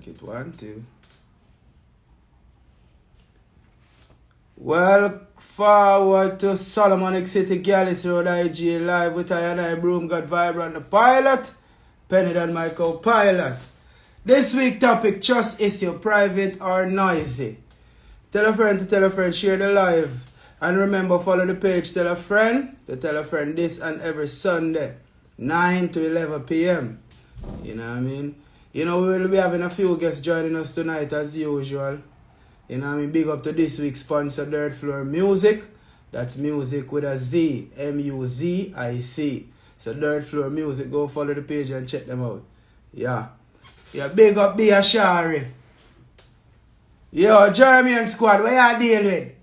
Check it. 1, 2. Well, forward to Solomonic City, Gyalis Road, IG live with I and I, Broom God Vibrant, the pilot, Penny and my co-pilot. This week topic, trust issue, private or noisy. Tell a friend to tell a friend, share the live. And remember, follow the page, tell a friend to tell a friend this and every Sunday, 9 to 11 p.m. You know what I mean? You know, we will be having a few guests joining us tonight as usual. You know what I mean? Big up to this week's sponsor, Dirt Floor Music. That's music with a Z, M-U-Z-I-C. So Dirt Floor Music, go follow the page and check them out. Yeah. Yeah, big up Bia Shari. Yo, German squad, what you deal with?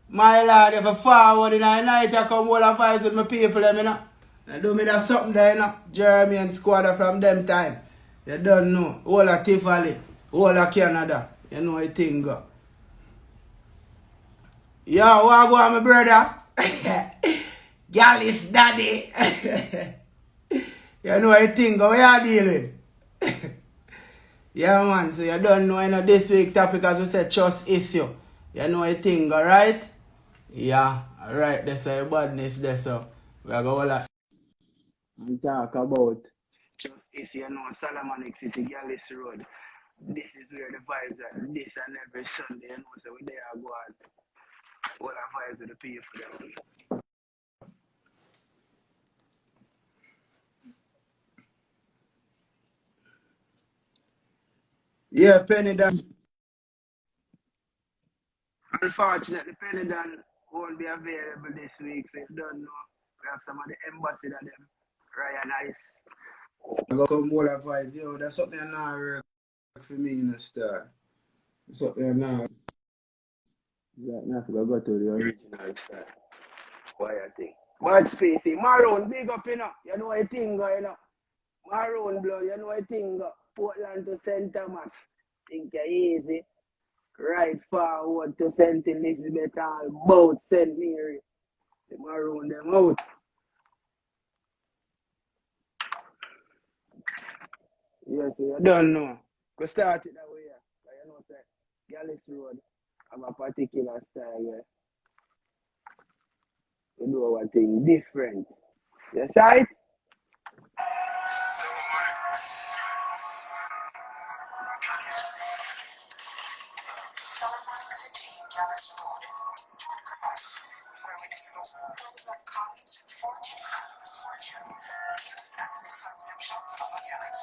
My lord, if I forward in the night, I come all advice with my people, you know. I do me that something there, you know. German squad from them time. You don't know. All of Tivoli, all of Canada. You know I think. Yo, what go on, my brother? Gyalis daddy. You know I think. What you deal with? Yeah, man. So you don't know, you know, this week topic, as we said, trust issue. You know I think, alright? Yeah, alright. That's a badness there, so we are going to talk about trust issue, you know, Solomonic City, Gyalis Road. This is where the vibes are. This and every Sunday, you know, so we there go on. All the vibes of the people there. Yeah, Penny Dan. Unfortunately, Penny Dan won't be available this week, so you don't know. We have some of the embassy of them. Ryan Ice. I go come all the vibes. Yo, that's something that not work for me in the star. That's something that not. Yeah, not to go to the original star. Why I think? Much spacey. Maroon, big up, you know. You know what I think, you know. Maroon blood, you know what I think. Portland to St. Thomas. Think you're easy. Right forward to St. Elizabeth Hall. Both St. Mary. The Maroon them out. Yes, you don't know. We start it that way, yeah. But you know, say, Gyalis Road have a particular style where we do our thing different. Yes, right? Solomonic City, Gyalis Road. Join us where we discuss the pros and cons, fortune and misfortune, views and misconceptions of Gyalis.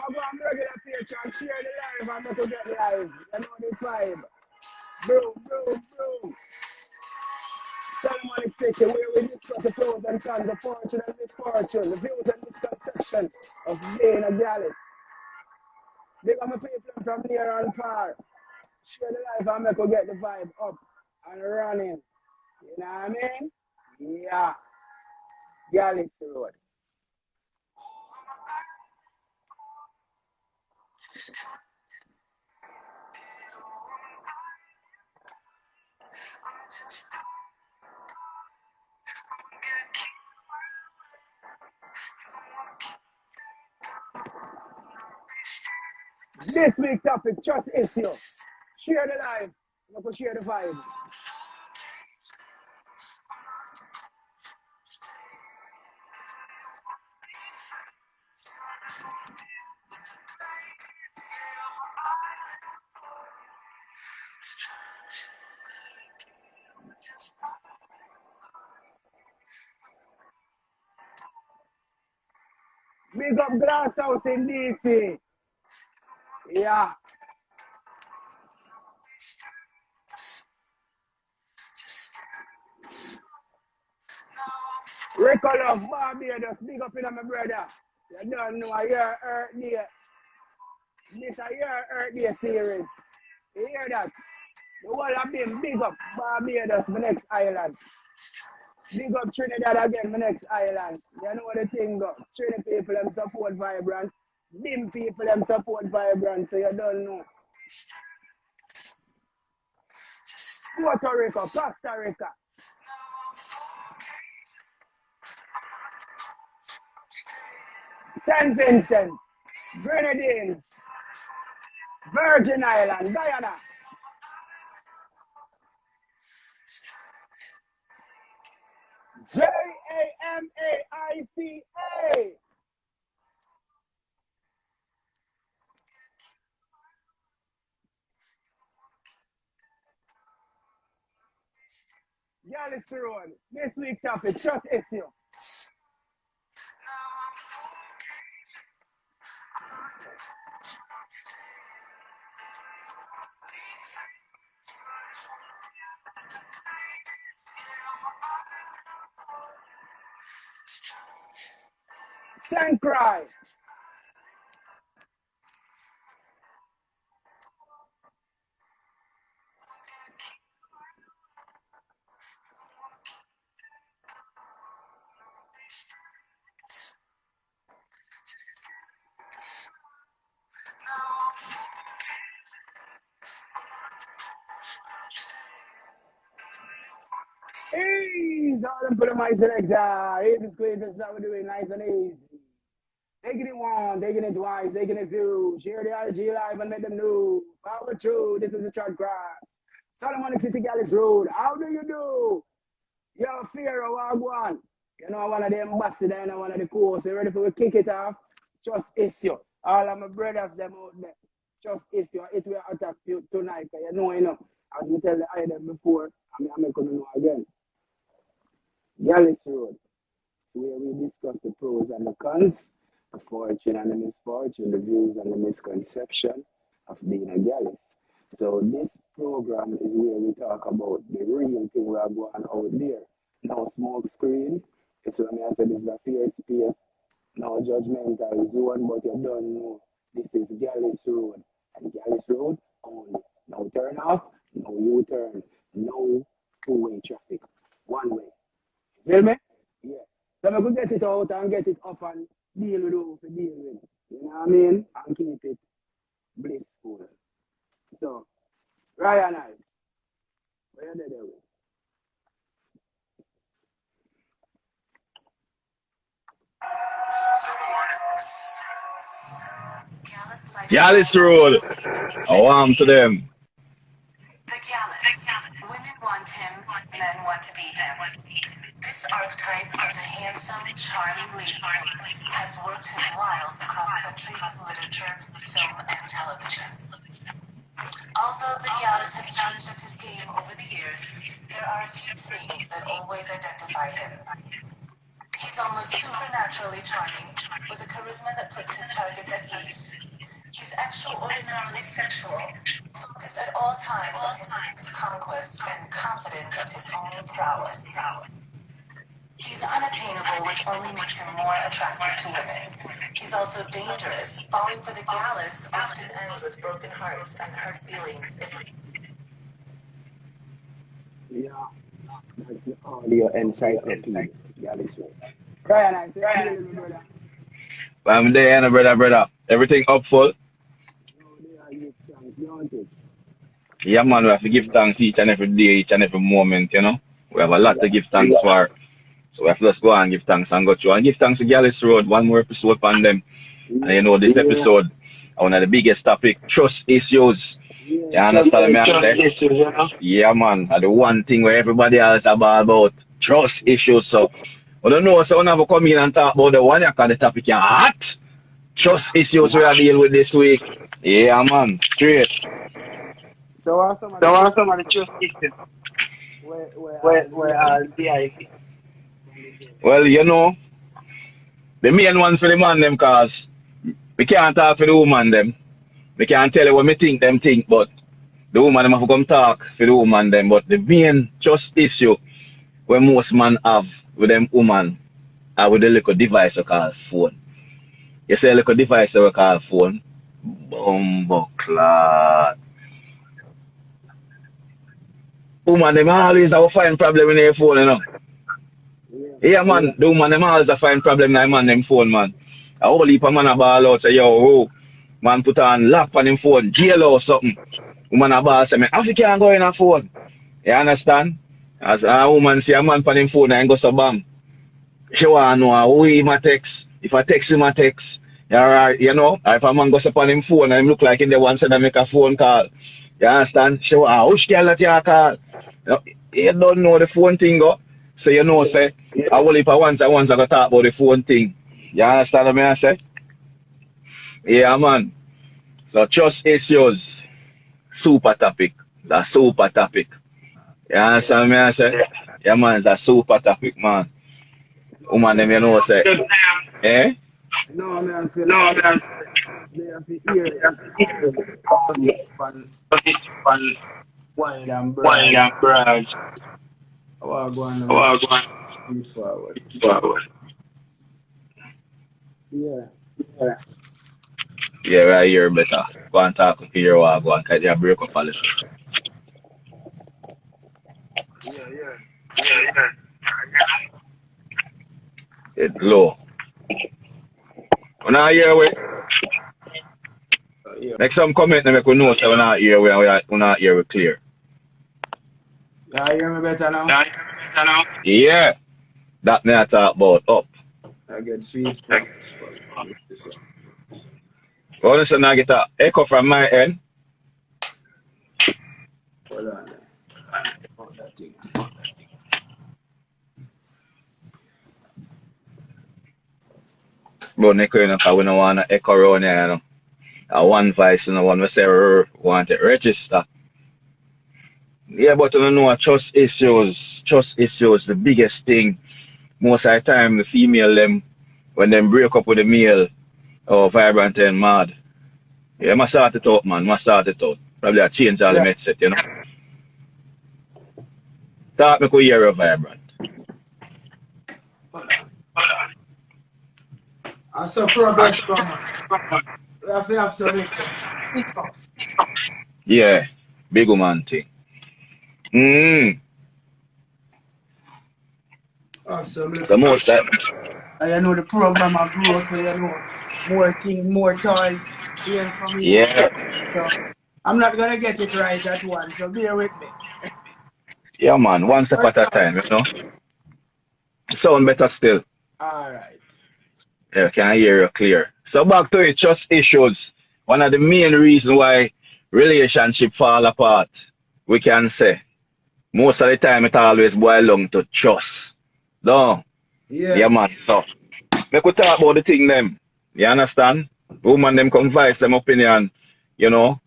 I'm regular page and share the live and not to get live. You know the vibe. Bro. Solomonic City, where we discuss the pros and cons of fortune and misfortune, the views and misconceptions of being a Gyalis. Big up my people from near and far. Share the live and make us get the vibe up and running. You know what I mean? Yeah. Gyalis Road. This week topic, trust issue. Share the live. Let us share the vibe. Big up Glass House in DC. Yeah. Record of Barbados, big up in my brother. You don't know, a year Earth Day. This a year Earth Day series. You hear that? The whole of them big up Barbados, the next island. Big up Trinidad again, my next island. You know what the thing go. Trinidad people them support Vibrant. Dim people them support Vibrant, so you don't know. Puerto Rico, Costa Rica, St. Vincent, Grenadines, Virgin Island, Guyana. Jamaica. Gyalis Road. This week topic, trust issue. St. Cry. Ease, all them put them eyes selector. Easy squeeze, this is how we do it, nice and easy. Taking it one, taking it twice, taking it few. Share the RG live and let them know. Power true, this is the chart grass. Solomon City Gyalis Road. How do you do? Yo, Fear of Wagwan. You know, one of the ambassadors and one of the co-hosts. You ready for we kick it off? Just issue. All of my brothers, them out there. Just issue. It will attack you tonight. You know. As we tell the item before, I'm going to know again. Gyalis Road, where we discuss the pros and the cons, the fortune and the misfortune, the views and the misconception of being a Gyalis. So this program is where we talk about the real thing we are going out there. No smoke screen. It's when I said it's a fear space. No judgmental zone, but you don't know. This is Gyalis Road. And Gyalis Road only. No turn off, no U-turn, no two-way traffic. One way. Feel me? Yeah. So we could get it out and get it up and deal with it, deal with it. You know what I mean? And keep it blissful. So, Ryan Ice, where are they doing? Gyalis Road. I want to them. The Gyalis. Women want him, men want to be him. This archetype of the handsome, charming lady has worked his wiles across centuries of literature, film, and television. Although the Gyalis has changed up his game over the years, there are a few things that always identify him. He's almost supernaturally charming, with a charisma that puts his targets at ease. He's extraordinarily sexual, focused at all times on his conquest and confident of his own prowess. He's unattainable, which only makes him more attractive to women. He's also dangerous. Falling for the Gyalis often ends with broken hearts and hurt feelings. Yeah, that's the audio encyclopedia. Gyalis Road. Ryan, I say, brother. I'm there, brother. Everything up full. Yeah, man, we have to give thanks each and every day, each and every moment, you know. We have a lot to give thanks for. So we have to just go and give thanks and go through. And give thanks to Gyalis Road, one more episode on them. And you know, this episode, one of the biggest topic, trust issues. You understand me? Yeah, man. And the one thing where everybody else about trust issues. So, I don't know, so I never come in and talk about the one because the topic is hot. Trust issues we are dealing with this week. Yeah, man. Straight. So are some of the trust issues? Where DIC? Well, you know, the main one for the man them cause we can't talk for the woman them. We can't tell you what me think them think, but the woman them have to come talk for the woman them. But the main trust issue where most men have with them woman are with the little device we call phone. You say a little device we call phone, bumbleclad. Woman them always have a find problem with their phone, you know. Yeah, man, the woman them always a find problem na man them phone, man. A whole heap of man a ball out say, yo, oh, man put on lock on him phone, jail or something. Woman a ball say, man, how you can't go in a phone? You understand? As a woman see a man on him phone and go so bam. She want to know who him a text. If I text him a text, alright, you know, if a man goes up on him phone and him look like in the one side and make a phone call. You understand? She want, which girl that you call? You don't know the phone thing go. So you know, say, I will if I once I go talk about the phone thing. You understand what I say? Yeah, man. So trust issues, super topic. It's a super topic. You understand what I say? Yeah, man, it's a super topic, man. Woman, them you know, say, eh? No, man, I feel like they have to hear it. Wild and broad. How are going to feed forward? Yeah. Yeah, right here better. Go and talk to your wife, go and cut your break up a little. Yeah. It's low. When I hear we, Yeah. make some comment and make we know so when I hear we not hear we clear. Yeah, you hear me better now? Yeah, that me I talk about up. I get feed forward. Well, listen, I get a echo from my end. Hold on. Oh, that thing. But Nico, you know, 'cause we don't want to echo around here, you know. One voice, you know, one we say, want it register. Yeah, but you don't know, trust issues, the biggest thing. Most of the time, the female, them, when them break up with the male, oh, vibrant and mad. Yeah, must start it out, man, must start it out. Probably a change all the Yeah. mindset, you know. Talk me could hear a vibrant. Hold on. I saw progress from we have to have some hiccups. Yeah, big woman thing. Have some The little. most that, You know the program I grew, so you know more things, more toys here from me. yeah, So I'm not gonna get it right at once, so bear with me. yeah, man, one step What's at a up? time, you know. Sound better still. Alright. Yeah, can I hear you clear? So back to it, trust issues. One of the main reasons why relationship fall apart, we can say. Most of the time it always boil down to trust. No. Yeah, Yeah. man. So make we talk about the thing them. You understand? Woman them come voice them opinion, you know.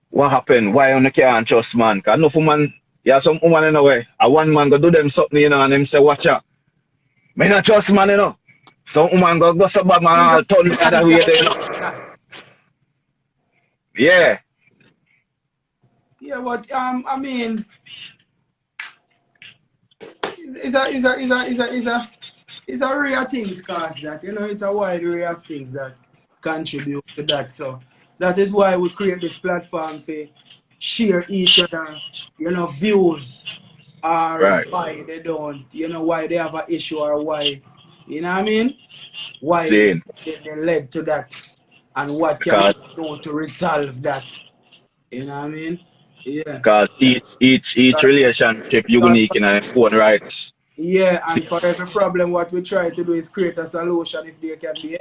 What happened? Why you can't trust man? Cause enough woman, yeah, some woman in a way. A one man go do them something, you know, and them say, watch out. Me not trust man, you know. Some woman go so bad man Big up all turn the other way there, you know. that. Yeah. Yeah, but I mean, it's a array of things cause that, you know, it's a wide array of things that contribute to that. So that is why we create this platform for share each other, you know, views or Right. why they don't, you know, why they have an issue or why, you know what I mean? Why Saying. they led to that and what can Because we do to resolve that. You know what I mean? Yeah. because each relationship unique in its own rights. Yeah, See, and for every problem, what we try to do is create a solution if there can be.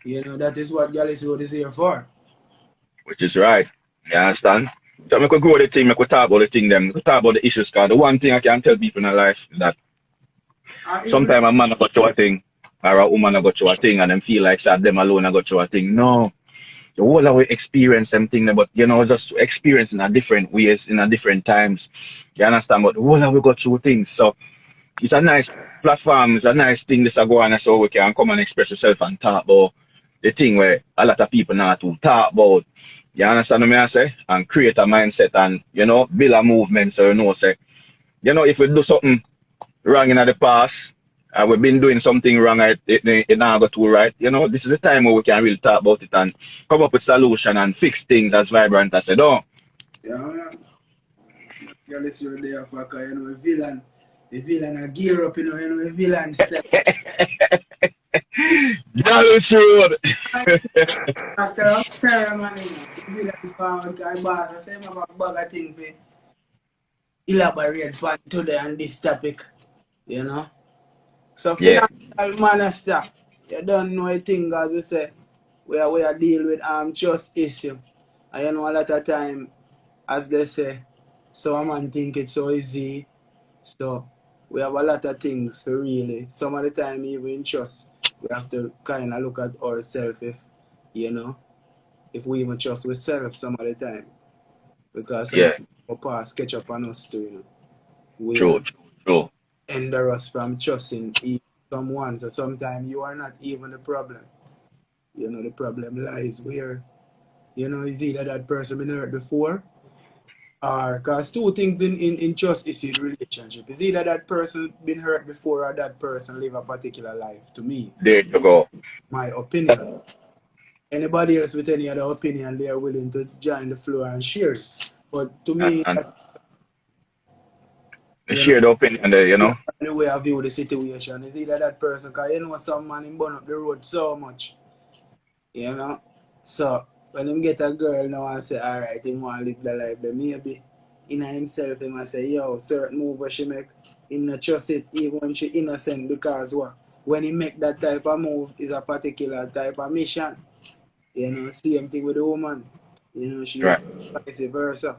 You know, that is what Gyalis Road is here for. which is right. You understand? So I could grow the thing, I could talk about the thing them, I could talk about the issues, because the one thing I can tell people in life is that Even sometimes a man got through a thing, or a woman got through a thing, and them feel like that them alone got through a thing. No. The whole of we experience them thing, but you know, just experience in a different ways, in a different times. You understand? But the whole of we got through things. So it's a nice platform, it's a nice thing this go on so we can come and express yourself and talk about the thing where a lot of people not to talk about. You understand what I say? And create a mindset and, you know, build a movement so you know, say, you know, if we do something wrong in the past, and we've been doing something wrong, it now go too right. You know, this is the time where we can really talk about it and come up with solution and fix things as Vibrant as said, oh. yeah, Gyalis Road there for, you know, a villain. The villain a gear up, you know, the villain step. Gyalis Road. Master of ceremony, you know. The villain forward, because boss, I say him have a bag of thing for elaborate on today on this topic, you know. So Yeah, financial minister, you don't know a thing, as we say, we are deal with trust issue. And you know a lot of time, as they say, so a man think it's so easy. So we have a lot of things to really. Some of the time even in trust, we have to kind of look at ourselves if, you know, if we even trust ourselves some of the time. Because some of yeah. the past catch up on us too, you know. True, Where true, true. hinder us from trusting someone. So sometimes you are not even the problem. You know, the problem lies where, you know, is either that person been hurt before, or because two things in trust is in relationship. Is either that person been hurt before or that person live a particular life. To me, There you go. my opinion. Anybody else with any other opinion, they are willing to join the floor and share it. But to me, And you know, share the opinion there, you yeah, know. the way I view the situation is either that person, because you know some man him burn up the road so much, you know. So when him get a girl now and say, alright, him want to live the life, then maybe in himself him and say, yo, certain move where she make, him not trust it even when she innocent, because what? When he make that type of move is a particular type of mission. You know, same thing with the woman. You know, she's Right, vice versa.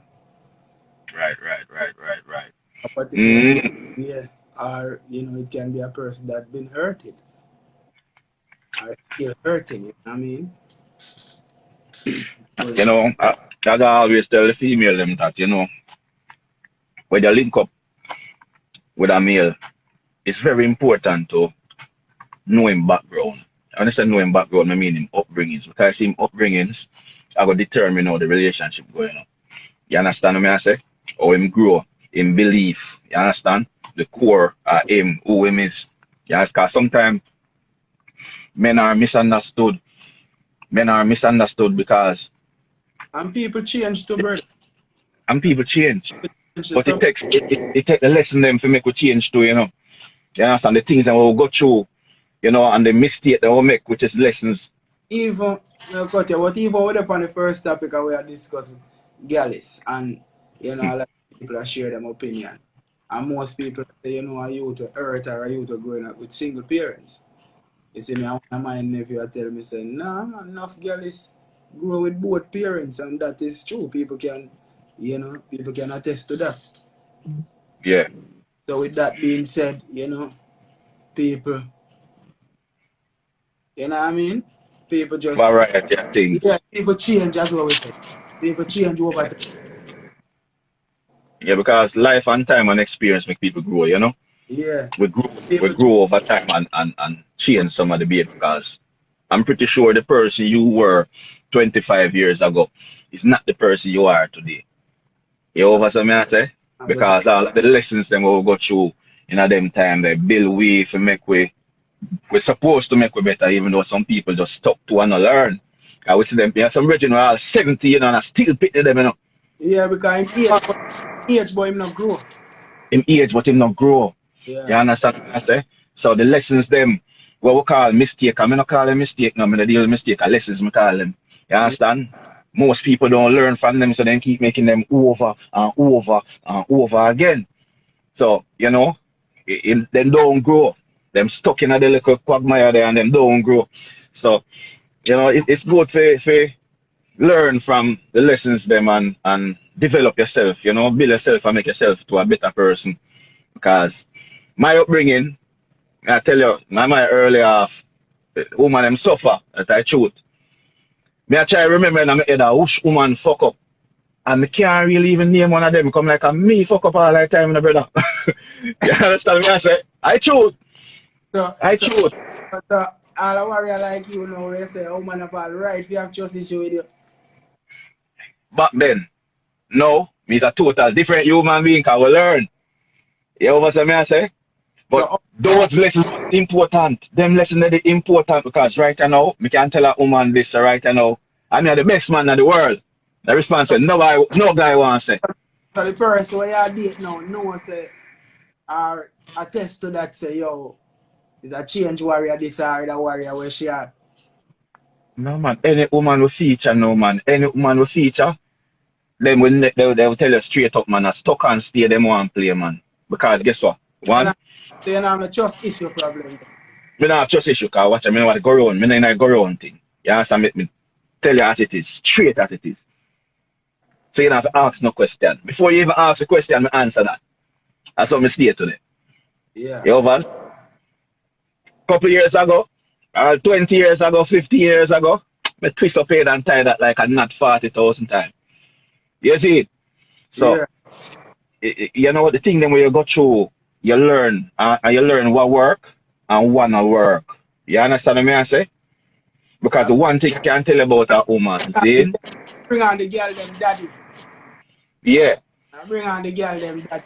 right. A particular, Mm. yeah. Or, you know, it can be a person that been hurted or still hurting, you know what I mean? But You know, I always tell the female them that, you know, when you link up with a male, it's very important to know him background. And when I say know him background, I mean him upbringings. Because him upbringings are going to determine how the relationship going on. You understand what I say? How him grow, him belief. You understand? The core him, who him is. You understand? Because sometimes men are misunderstood. Men are misunderstood because and people change to brother. and people change. Change to But some, it take the lesson them to make we change too, you know. You understand the things that we'll go through, you know, and the mistake that we'll make, which is lessons. even, cut you, but even with up on the first topic we are discussing, Gyalis, and, you know, a lot of people are share them opinion. And most people say, you know, a youth to hurt or a youth to growing up with single parents. You see me, I want my nephew tell me, say, nah, man, enough Gyalis grow with both parents, and that is true. People can, you know, people can attest to that. Yeah. So with that being said, you know, people, you know what I mean? People just, Variety of yeah, things. people change, as what we say. People change over time. Yeah, because life and time and experience make people grow, you know. Yeah, We people grow over time and change some of the behavior because I'm pretty sure the person you were 25 years ago is not the person you are today. You know what I say? change. Because all of the lessons them we go through in a them time they build we to make we're supposed to make we better even though some people just stuck to and not learn. I would see them yeah, some region are 70, you know, and I still pick them, you know. Yeah, because age, boy, him not grow. Him age but him not grow. You Yeah, understand what I say? So the lessons them what we call mistake, I mean not call them mistake no, I mean deal with mistake, lessons me call them. You yeah, understand? Most people don't learn from them, so they keep making them over and over and over again. So, you know, them don't grow. Them stuck in a the little quagmire there and them don't grow. So, you know, it's good for learn from the lessons them and develop yourself, you know, build yourself and make yourself to a better person. Because my upbringing, I tell you, my early half, woman them suffer, that I truth. Me I try remember in my head which woman fuck up. And I can't really even name one of them. Come like a me fuck up all the time, brother. You understand me? I say, I choose. So, I so, choose. so all a warrior like you know, they say, oh man, of all right, if you have trust issue with you. Back then, no, me's a total different human being can we learn. You know what I say? So, But those lessons are important. Them lessons are the important because right now, me can tell a woman this right now. I'm the best man in the world. The response is no guy wants it. so the person where you date now, no say, or attest to that, say, yo, is a change warrior this or the warrior where she at. No man, any woman will feature no man. Any woman will feature. Then they will tell you straight up, man, a stuck and stay them want play, man. Because guess what? You know, One, so you know, no trust issue problem. me not have trust issue, cause watch, I mean what go around. Me not in a go around thing. You understand? Me tell you as it is, straight as it is. So you don't have to ask no question. Before you even ask a question, me answer that. That's what me stay today. Yeah. You over? Couple years ago, 20 years ago, 50 years ago, me twist up head and tie that like a knot 40,000 times. You see it? So, Yeah. you know, the thing then when you go through, you learn, and you learn what work and what not work. You understand what I say? Because Yeah. the one thing I can tell you about a woman, see? Bring on the girl them daddy. Yeah, Bring on the girl them daddy.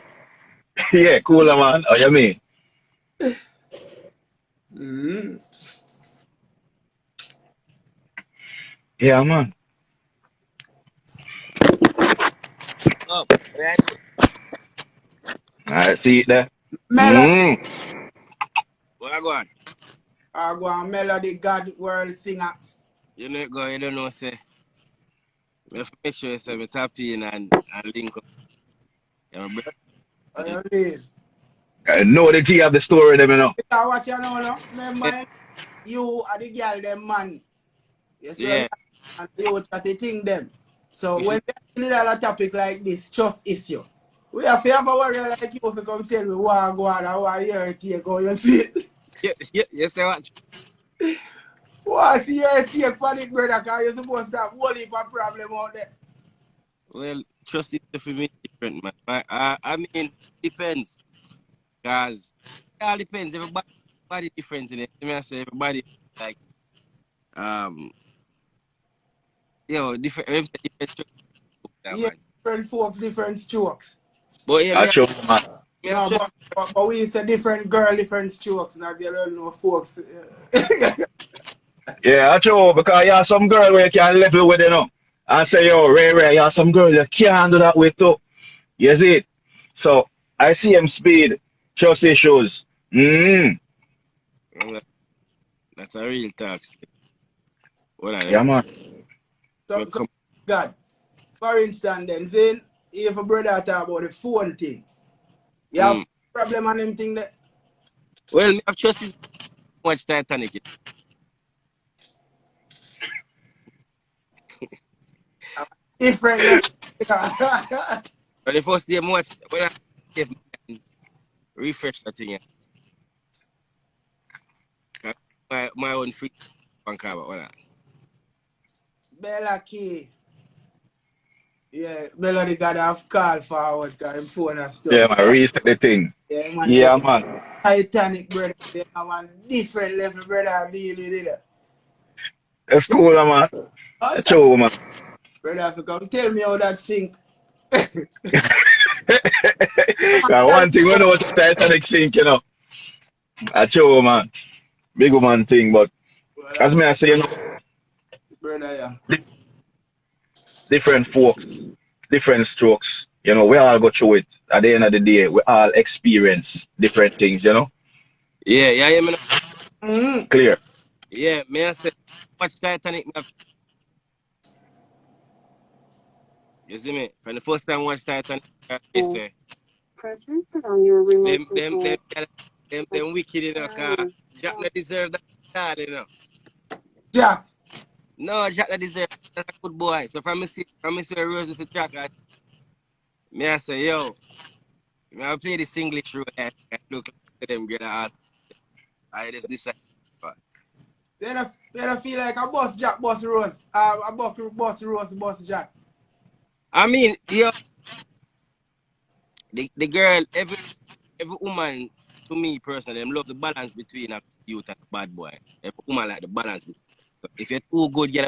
yeah, cooler man. Oh, you mean? Mm-hmm. Yeah, man. Up, right? I see it there. Melody. Mm. Where I go on? I go on Melody God World Singer. You know, go, you don't know, say. We have to make sure you say me tap in and link up. Yeah, my What brother. you mean? I know the G of the story, them, you know. I watch you know, no? Yeah, Remember, you are the girl them man. Yes, sir. yeah. And you chat the thing them. So We when should, we need a topic like this, trust issue. We have to have a warrior like you if you come tell me what I go on and what year take go, you see it. you say what? What's year take for it, brother? Because you're supposed to have whole heap of problem out there. Well, trust it for me different, man. I mean, depends. Because it all depends. Everybody different in it. I mean, I say everybody, like, um, different, different strokes, that, Yeah, man. different folks, different strokes. But yeah, I show man. me have No, trust. but we say different girl, different strokes. Now you don't know folks. Yeah, I show because you have some girl where you can level with, you know. And say, yo, Ray, you have some girl you can't do that with, too. You see it? So, I see him speed, trust issues. Mm. That's a real talk. What are Yeah, them? man. so God, for instance, then saying if a brother talk about the phone thing, you have problem on them thing that Well, me have trust is much Titanic. different level. But the first day, much when I give me refresh that thing, yeah. 'Cause my own free bank account, what? Bella Key. Yeah, Melody got have call forward because him phone and stuff. Yeah, man, reset the thing. Yeah, man say Yeah, man. Titanic brother. They have one different level brother deal with it. That's cool, man. That's Also, true, man. brother, if you come tell me how that sink. Now, one thing we know is Titanic sink, you know. That's true, man. Big woman thing, but as me I say, you know, Brother, yeah. different folks, different strokes. You know, we all go through it. At the end of the day, we all experience different things, you know. Yeah, me Mm-hmm. Clear. yeah, me I say watch Titanic. Me have, you see me? From the first time I watch Titanic, I say Press input on your remote them, control. them wicked, you know, cause Jack not deserve that style, you know. Jack. No, Jack not deserve that. That's a good boy. So from me see Roses to Jack, me I say, yo, me I play the English role and look like them get out. I just decide. Then I feel like a boss Jack, boss Rose. A boss Rose, boss Jack. I mean, yo, the girl, every woman, to me personally, them love the balance between a youth and a bad boy. Every woman like the balance. So if you're too good, you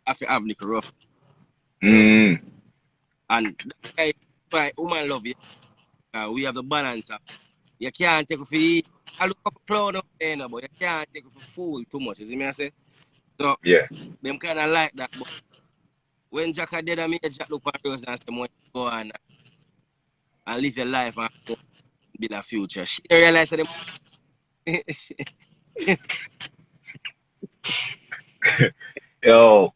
have to have little rough. You know? Mm. And that's why woman love you. We have the balance. You can't take it for eat. I look up a clown up there, no, but you can't take it for fool too much. You see me I say? So Yeah. them kind of like that. But when Jack did, I mean, Jack look at Rose and say, "More go on and live your life and build a future. She realize that Yo,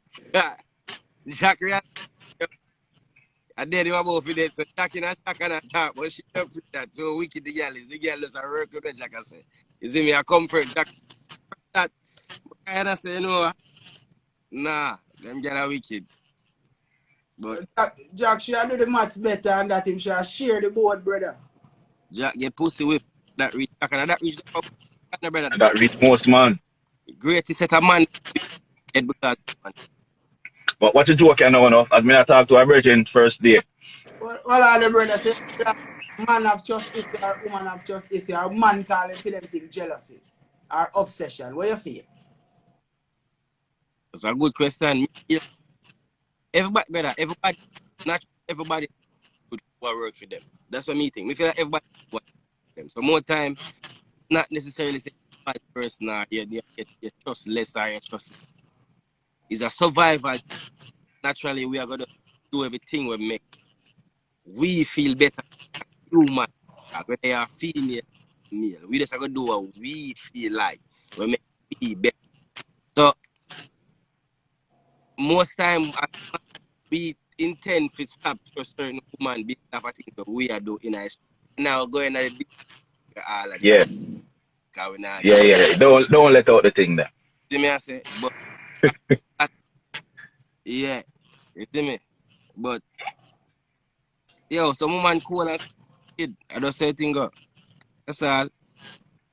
Jack realize I did him about for that. So Jack and Jack and talk, but she don't fit that. So wicked the Gyalis. The Gyalis are working with Jack. I say, you see me, I comfort Jack. That and I say, you know, nah, them get a wicked. But Jack should do the maths better and that him should share the board, brother. Jack get pussy with that reach Jack and that reach the brother. that reach most man. Greatest set of man because man. But what you joke you know, as me I talk to a virgin first day. Well, all the brother say man have just issue or woman have just issue or man call him for them thing jealousy or obsession. What you feel? That's a good question. Everybody, brother, everybody, not everybody would work for them. That's what me think. We feel like everybody work for them. So more time, not necessarily say bad person or you trust less or you trust. It's a survival. Naturally, we are going to do everything we make. We feel better human. When they are female, male. We just going to do what we feel like. We make we better. So, most time, we intend to stop to a certain woman because of a thing that we are doing. Now, going at the all of Yeah. Yeah. Don't let out the thing there. See me, I say, but yeah, you see me, but yo, some woman cool as kid. I don't say thing go. That's all.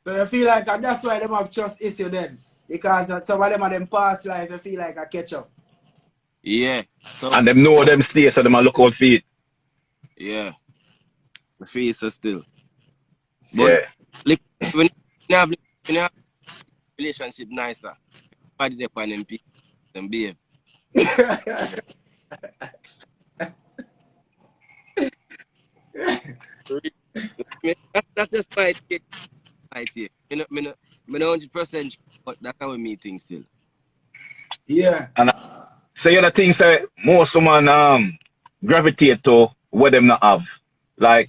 So you feel like that's why them have trust issue then. Because some of them are them past life, you feel like a catch up. Yeah. So And them know them stay, so them a look out for it. yeah. The face so still. Yeah. But like when you have relationship nicer, body dep on them people, them behave. That's just my take. Me not 100%, but that's how me think still. Yeah. And so you know things say most women gravitate to what them not have. Like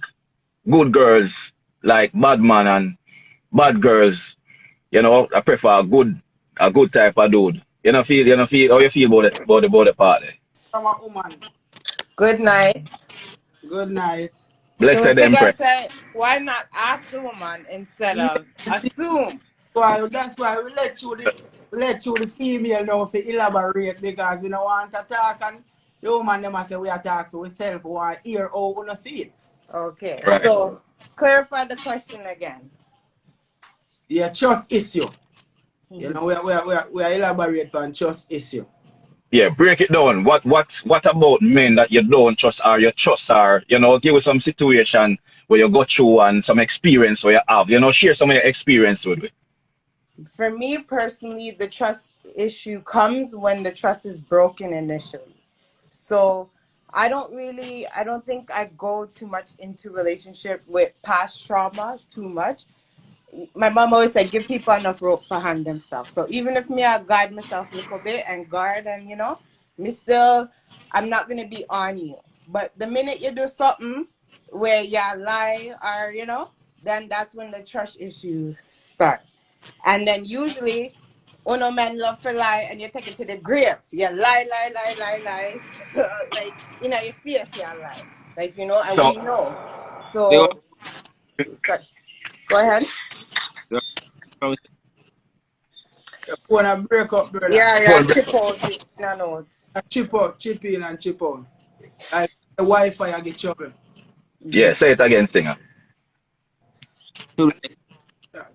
good girls, like bad man and bad girls. You know, I prefer a good type of dude. You know feel how you feel about the party. From a woman. Good night. Good night. Blessed So them figure say, why not ask the woman instead Yeah, of see, assume? that's why we let you the female know to elaborate because we don't want to talk and the woman them say we are talking for ourselves, we want to hear how we don't see it. Okay. Right. So clarify the question again. Yeah, trust issue. You know, we are elaborate on trust issue. Yeah, break it down. What about men that you don't trust or you trust or give us some situation where you go through and some experience where you have. Share some of your experience with me. For me personally, the trust issue comes when the trust is broken initially. So I don't think I go too much into relationship with past trauma too much. My mom always said, give people enough rope for hand themselves. So even if me, I guard myself a little bit and guard and, I'm not going to be on you. But the minute you do something where you lie or, then that's when the trust issue start. And then usually, when men love for lie and you take it to the grave, you lie. Like, your face, you lie. Like, and So- we know. So, go ahead. When I break up, brother. Yeah, chip out it in a note. Chip in and chip out. Like the Wi-Fi, I get trouble. Yeah, say it again, singer. Should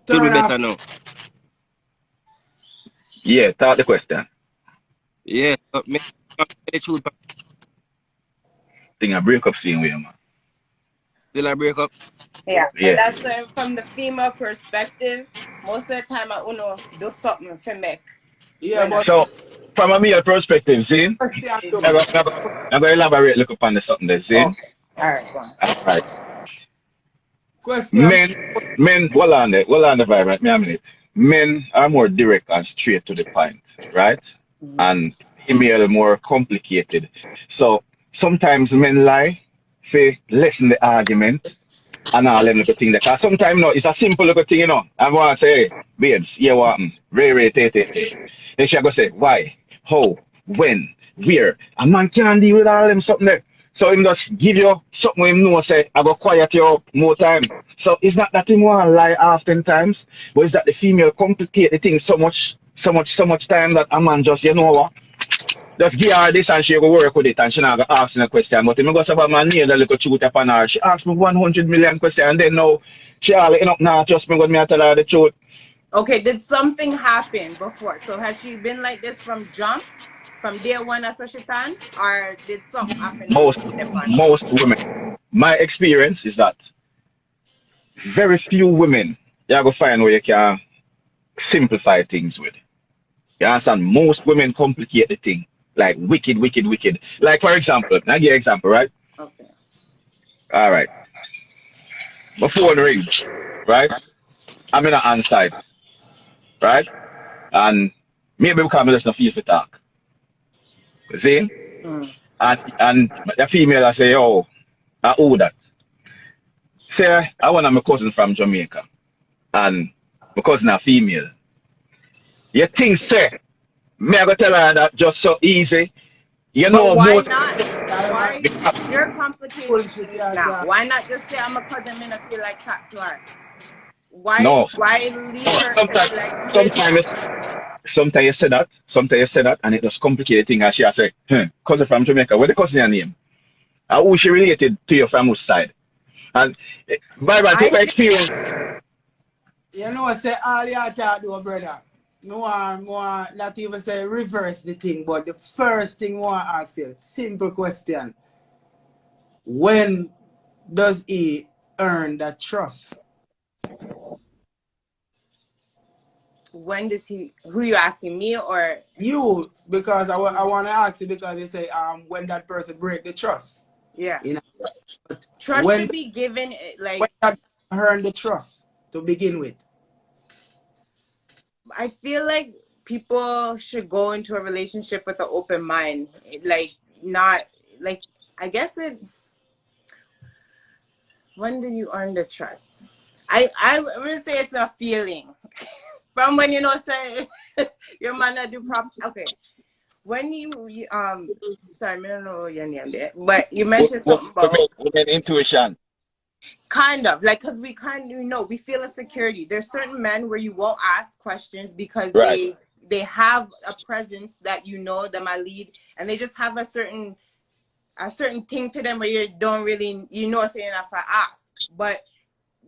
be better now. Yeah, start the question. Yeah, me shoot Thing a break up scene with you, man. till I break up. Yeah. Yeah. That's from the female perspective. Most of the time, I do something for make. Yeah, but So from a male perspective, see? first thing I do, I'm going to elaborate a little upon the something there, see? Okay. All right, go on. All right. question. Men, well on the vibe, right? Me a minute. Men are more direct and straight to the point, right? And female more complicated. So sometimes men lie to lessen the argument, and all them little thing there. Cause sometimes, you know, it's a simple little thing, you know. I want to say, hey, babes, here what happened? Ray, tay. Then she go say, why, how, when, where? A man can't deal with all them something there. So him just give you something him know say, I go quiet you up more time. So it's not that him want to lie oftentimes, but it's that the female complicate the thing so much time that a man just, you know what? Just give her this and she go work with it and she not go ask me a question. But if I go say my nail a little truth upon her, she asked me 100 million questions and then now she all end up now trust me when me I tell her the truth. Okay, did something happen before? So has she been like this from jump? From day one as a shaitan? Or did something happen and Most step on her? most women. My experience is that very few women you go find where you can simplify things with. You understand? Most women complicate the thing. Like wicked. Like for example, I give you an example, right? Okay. All right. My phone ring, right? I'm in an on side, right? And maybe because I just not feel for talk. You see? Mm. And the female I say, oh, I owe that. Say I want my cousin from Jamaica and my cousin a female. You think say me I go tell her that just so easy. You But know why more not? Why you're complicating Bullshit, it yeah, now? yeah. Why not just say I'm a cousin, me not feel like talk to her? no. Why leave her Sometimes like sometimes hating? sometimes you say that and it just complicate thing and she a say, cousin from Jamaica, what the cousin your name? And who she related to your family side? And Byron, take I my think experience. You know, say all you have to do, brother. More, not even say reverse the thing, but the first thing I want to ask you, simple question. When does he earn that trust? when does he who you asking, me or You, because I want to ask you because you say when that person break the trust. yeah. You know, but Trust should be given when like that earn the trust to begin with. I feel like people should go into a relationship with an open mind. Like not like I guess it when do you earn the trust? I'm gonna say it's a feeling. From when you know say your man do prop okay. When you sorry, I don't know your name there, but you mentioned something about Women intuition. kind of like because we kind of know we feel a security. There's certain men where you won't ask questions because Right. they have a presence that you know them a lead and they just have a certain thing to them where you don't really saying if I ask. But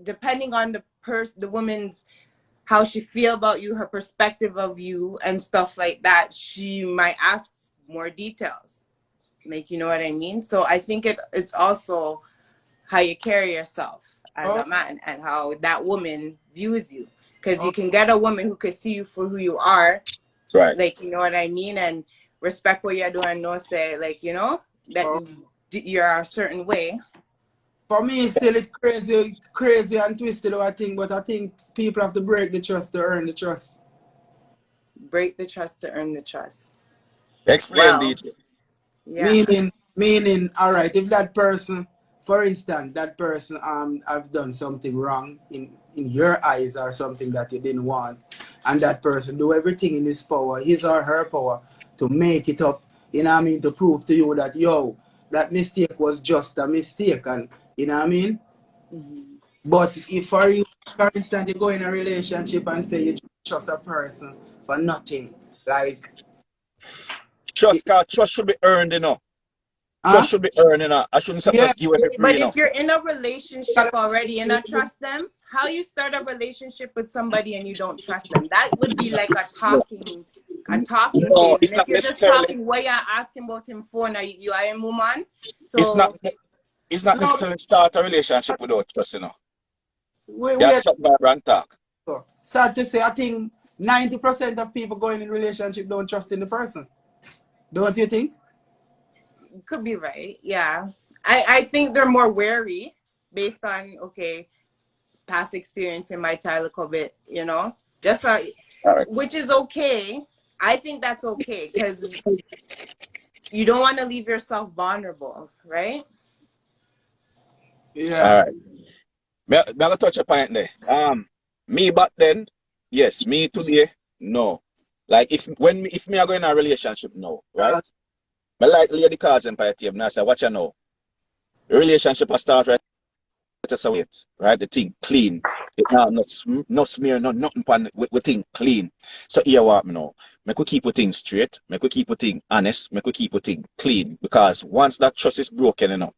depending on the woman's how she feel about you, her perspective of you and stuff like that, she might ask more details. Like you know what I mean? So I think it's also how you carry yourself as Oh, a man and how that woman views you. Because you can get a woman who could see you for who you are, Right. like you know what I mean, and respect what you're doing. No, say like that oh. you're a certain way. For me, still it's crazy and twisted I think, but I think people have to break the trust to earn the trust. Break the trust to earn the trust. Explain, Well, DJ. yeah. Meaning, all right, if that person, for instance, that person have done something wrong in your eyes or something that you didn't want, and that person do everything in his power, his or her power, to make it up, you know what I mean, to prove to you that that mistake was just a mistake, and you know what I mean. Mm-hmm. But if for you, for instance, you go in a relationship and say you trust a person for nothing, like, Trust should be earned, you know. huh? Trust should be earned, you know. I shouldn't Yeah, just give it for free, But you know. if you're in a relationship already and not trust them, how you start a relationship with somebody and you don't trust them? That would be like a No, talking no, phase. And it's if not you're just necessarily. talking, what you're asking about him for now, you are a woman. It's not. So It's not no, necessarily start a relationship without trust, you know. You have we to shut my brand talk. so sad to say, I think 90% of people going in relationship don't trust in the person. Don't you think? could be right. Yeah. I think they're more wary based on past experience in my time a little bit, Just All right. which is okay. I think that's okay because you don't want to leave yourself vulnerable, right? All Yeah. right. Me gonna touch a point there. Me back then, yes. Me today, no. Like if me are going in a relationship, no, right? But like lay the cards in my table, now I say, watch you know. The relationship I start right just a wait, right? The thing clean. It now no smear, no nothing pan we thing clean. So here what me know. Make we keep the thing straight, make we keep the thing honest, make we keep the thing clean. Because once that trust is broken,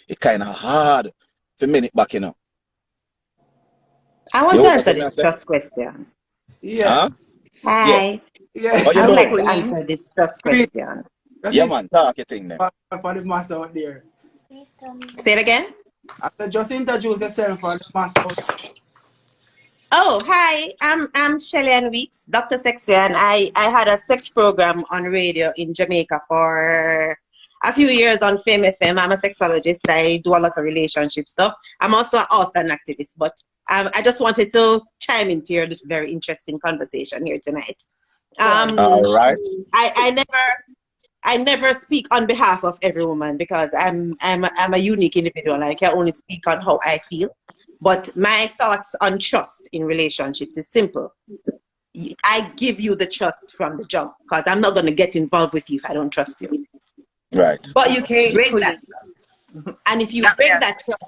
it kinda hard to mend it back, I want You to answer understand what I this say? trust question. Yeah. Huh? Yeah. Hi. Yeah. How you I would like doing? to answer this trust Green. question. That's Yeah it man, talk your thing then. for the mass out there. Say it again. I said, just introduce yourself for the mass out. Oh, hi. I'm Shelly Ann Weeks, Dr. Sexy, and I had a sex program on radio in Jamaica for a few years on Fame FM. I'm a sexologist. I do a lot of relationship stuff. I'm also an author and activist, but I just wanted to chime into your very interesting conversation here tonight. Right. All right. I never speak on behalf of every woman because I'm a unique individual. I can only speak on how I feel. But my thoughts on trust in relationships is simple. I give you the trust from the jump because I'm not going to get involved with you if I don't trust you. Right. But you Okay, can break queen. that trust. And if you break that trust,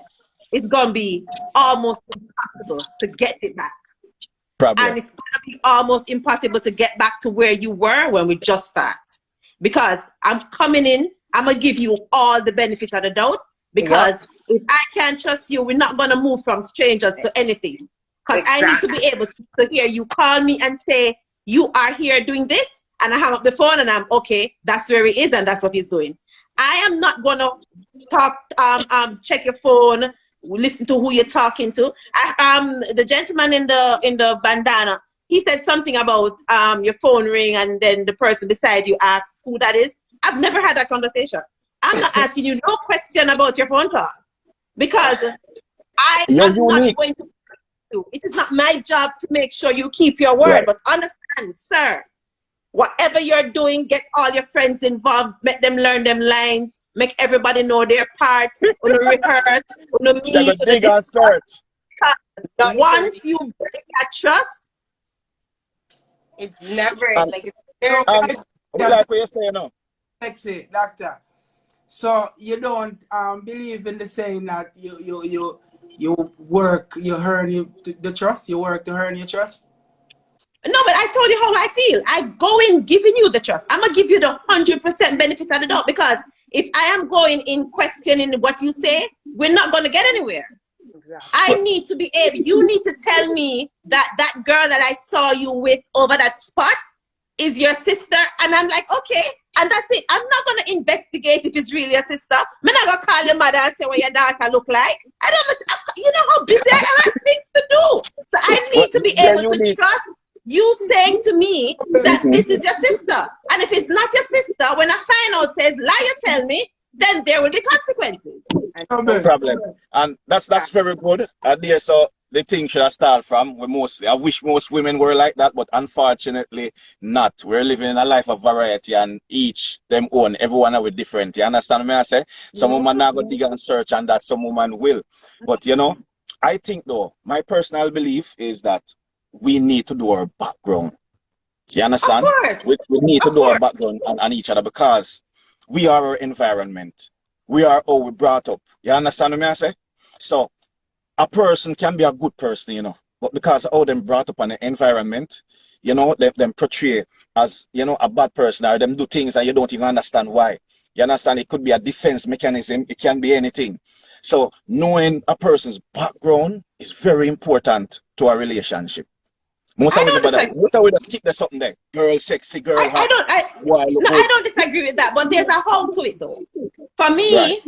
it's going to be almost impossible to get it back. Problem. And it's going to be almost impossible to get back to where you were when we just start. Because I'm coming in, I'm going to give you all the benefit of the doubt. Because if I can't trust you, we're not going to move from strangers to anything. Because I need to be able to hear you call me and say, you are here doing this. And I hang up the phone and I'm okay. That's where he is and that's what he's doing. I am not going to talk, check your phone, listen to who you're talking to. The gentleman in the bandana, he said something about your phone ring and then the person beside you asks who that is. I've never had that conversation. I'm not asking you no question about your phone call because I am not going to do. It is not my job to make sure you keep your word. Right. But understand, sir, whatever you're doing, get all your friends involved, make them learn them lines, make everybody know their parts, on rehearse, on meet, on search. Once you break that trust, it's never like it's very like what you say now. Sexy, doctor. So you don't believe in the saying that you work, you earn the trust, you work to earn your trust? No, but I told you how I feel. I go in giving you the trust. I'm gonna give you the 100% benefit of the doubt because if I am going in questioning what you say, we're not gonna get anywhere. Exactly. I need to be able, you need to tell me that that girl that I saw you with over that spot is your sister, and I'm like, okay, and that's it. I'm not gonna investigate if it's really your sister. I'm not gonna call your mother and say what your daughter look like. I don't, you know how busy I have things to do. So I need to be able to trust you saying to me that this is your sister. And if it's not your sister, when I find out says lie, you tell me, then there will be consequences. No problem. And that's very good. There, so the thing should have started from I wish most women were like that, but unfortunately not. We're living in a life of variety and each them own, everyone are different. You understand me? I say some woman now go dig and search and that some woman will. But I think though, my personal belief is that we need to do our background. You understand? We need to do our background on each other because we are our environment. We are how we brought up. You understand what I say? So a person can be a good person, but because of how them brought up on the environment, them portray as, a bad person or them do things and you don't even understand why. You understand? It could be a defense mechanism. It can be anything. So knowing a person's background is very important to a relationship. Most of we just skip the something there. Girl, sexy, girl. I don't disagree with that, but there's a how to it though. For me,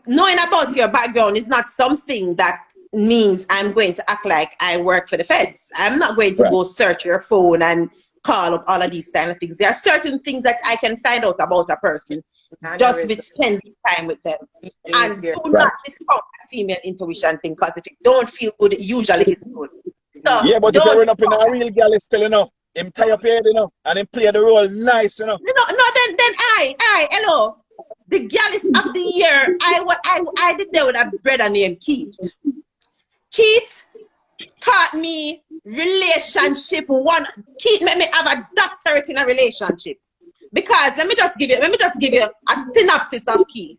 knowing about your background is not something that means I'm going to act like I work for the feds. I'm not going to go search your phone and call up all of these kind of things. There are certain things that I can find out about a person just with spending time with them. And do not discount the female intuition thing because if it don't feel good, it usually is good. So yeah, but if you run up in a real Gyalis still, him tie up your head, and him play the role nice, No, then hello. The Gyalis of the year, I did there with a brother named Keith. Keith taught me relationship one. Keith made me have a doctorate in a relationship. Because let me just give you a synopsis of Keith.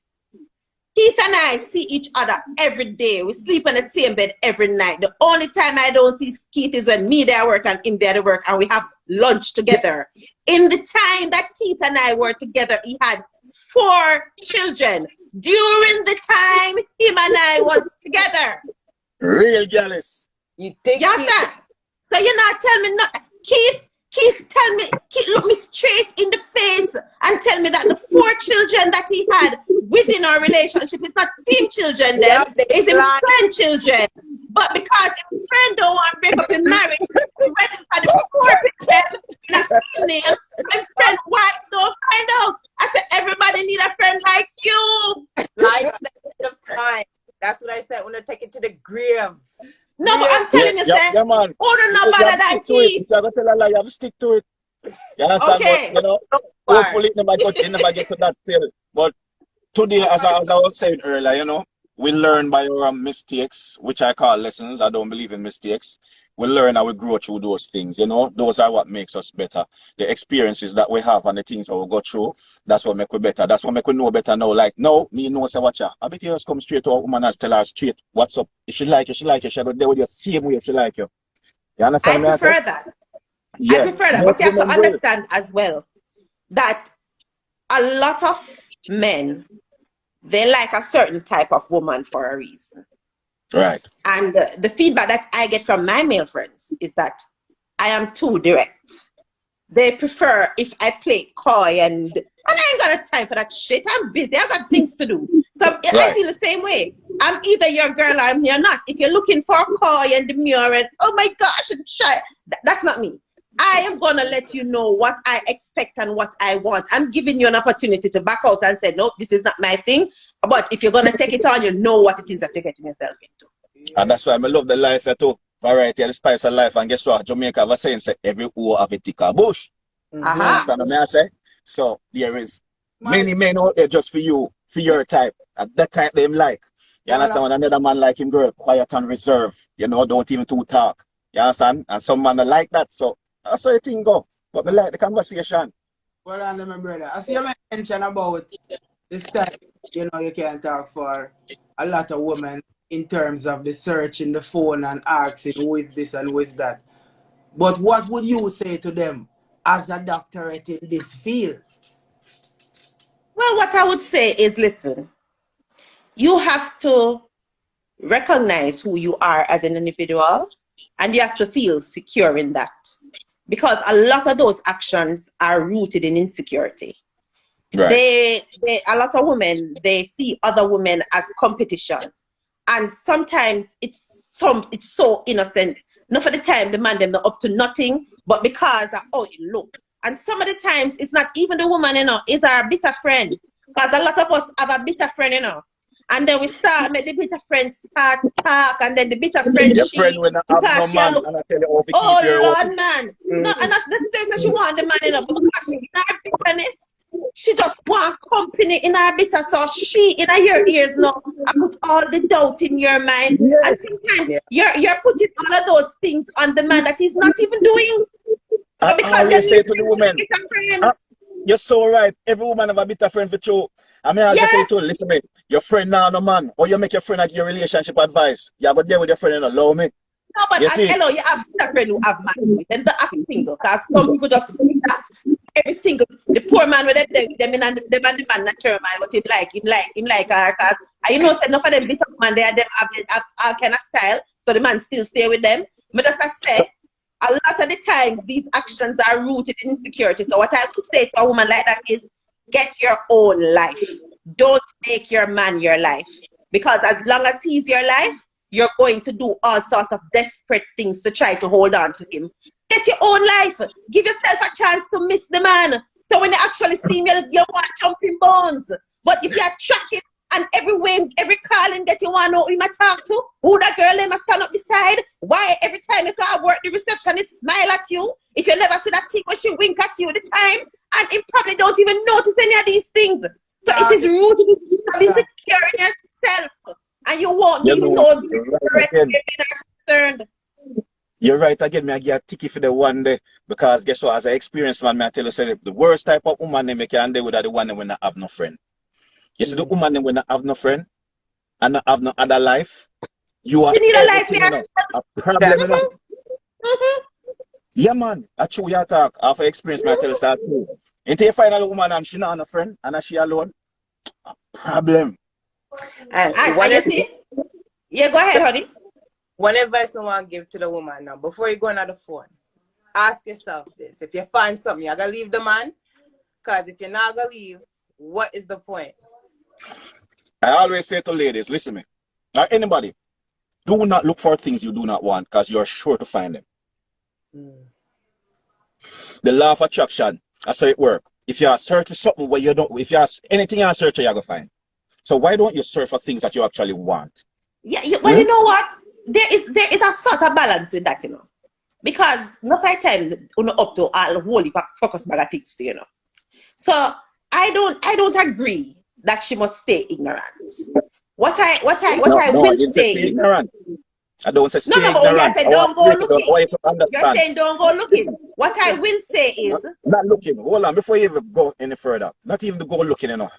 Keith and I see each other every day. We sleep in the same bed every night. The only time I don't see Keith is when me there work and him there to work, and we have lunch together. In the time that Keith and I were together, he had 4 children. During the time him and I was together. Real Gyalis. You take Yes, sir. So you're not telling me not Keith, tell me, Keith, look me straight in the face and tell me that the 4 children that he had within our relationship is not team children, them, it's his friend children. But because his friend don't want to break up in marriage, he registered the 4 with them in a name. And friend wives don't find out. I said, everybody need a friend like you. Like of time. That's what I said. When I take it to the grave. No, but I'm telling you, sir, man. who don't know better than Keith? You have to tell a lie, you have to stick to it. You understand? Okay. But, you know, hopefully it never get to that still. But today, as I was saying earlier, you know, we learn by our mistakes, which I call lessons. I don't believe in mistakes. We learn and we grow through those things, you know. Those are what makes us better. The experiences that we have and the things that we go through, that's what make we better. That's what make we know better now. Like, no, me know, say, watch out. I bet you just come straight to a woman and tell her straight what's up. If she like you, she like you. She go there with you same way if she like you. You understand I prefer that. Yeah. I prefer that. But you have to understand as well that a lot of men, they like a certain type of woman for a reason. Right. And the feedback that I get from my male friends is that I am too direct. They prefer if I play coy and I ain't got a time for that shit. I'm busy. I've got things to do. So I feel the same way. I'm either your girl or you're not. If you're looking for coy and demure and oh my gosh and shy, that's not me. I am gonna let you know what I expect and what I want. I'm giving you an opportunity to back out and say, no, this is not my thing. But if you're gonna take it on, you know what it is that you're getting yourself into. And that's why I love the life too. Variety and the spice of life. And guess what? Jamaica was saying, say every who have a thicker bush. You understand what I say? So there is many men out there just for you, for your type. At that type they like. You understand? When another man like him, girl, quiet and reserved. You know, don't even too talk. You understand? And some man like that. So that's how the thing go. But I like the conversation. Well, and my brother, I see you mention about this time, you know, you can talk for a lot of women in terms of the searching the phone and asking who is this and who is that. But what would you say to them as a doctorate in this field? Well, what I would say is, listen, you have to recognize who you are as an individual and you have to feel secure in that. Because a lot of those actions are rooted in insecurity. Right. A lot of women, they see other women as competition. And sometimes it's so innocent. Not for the time the man them not up to nothing, but because of how you look. And some of the times it's not even the woman, you know, it's our bitter friend. Because a lot of us have a bitter friend, you know. And then we start make the bitter friend start talk, and then the bitter friend your friend will not have no man, and I tell you, oh Lord, man. No, and that's the thing that she want the man, you know, because she in her bitterness. She just want company in her bitter, so she in her ears now I put all the doubt in your mind. Yes. And sometimes you're putting all of those things on the man that he's not even doing. Because you say to the woman, you're so right. Every woman have a bitter friend for you. I mean, I just say to her, listen, me, your friend now, no man, or you make your friend like your relationship advice. You go there with your friend and allow me. No, but I know you have bitter friend who have man with, and the single, because some people just that. Every single the poor man with them in and the man not term man, but him like her, cause you know said enough of them bitter man they have all kind of style, so the man still stay with them. But as I say, a lot of the times these actions are rooted in insecurity. So what I would say to a woman like that is get your own life. Don't make your man your life. Because as long as he's your life, you're going to do all sorts of desperate things to try to hold on to him. Get your own life. Give yourself a chance to miss the man. So when you actually see him, you want jumping bones. But if you're tracking and every calling that you want to know him to talk to, who that girl they must stand up beside, why every time you call work, the receptionist smile at you, if you never see that thing when she wink at you at the time, and he probably don't even notice any of these things. So it is rooted in being secure in yourself. And you won't You be know, so you're right desperate again. if you're not concerned. You're right again. Me I get a ticket for the one day because guess what? As an experienced man, me I tell you, say the worst type of woman they make can deal with are the one that when not have no friend. You see the woman that when not have no friend and not have no other life, you have You need a life, everything, yeah. you know. A problem, you know. Mhm. Yeah, man. I true you talk. After experience, me I tell you, say true. Until you find a woman and she not have no friend and she alone, problem. And And you see? Yeah, go ahead, honey. one advice I want to give to the woman now, before you go on the phone, ask yourself this. If you find something, you're going to leave the man? Because if you're not going to leave, what is the point? I always say to ladies, listen to me. Or anybody, do not look for things you do not want because you're sure to find them. The law of attraction, that's how it works. If you are searching for something where you don't, if you are anything you are searching, you're going to find. So why don't you search for things that you actually want? Yeah, well, you know what? There is a sort of balance with that, you know. Because not five times you know up to all holy focus bag of things, you know. So I don't agree that she must stay ignorant. What I No, I will didn't say say stay is ignorant. I don't say no, stay but when you ignorant. say I want don't to go break it down. I looking, want you to you're understand. saying don't go looking. What I will say is Not looking. Hold on, before you even go any further. Not even to go looking, you know.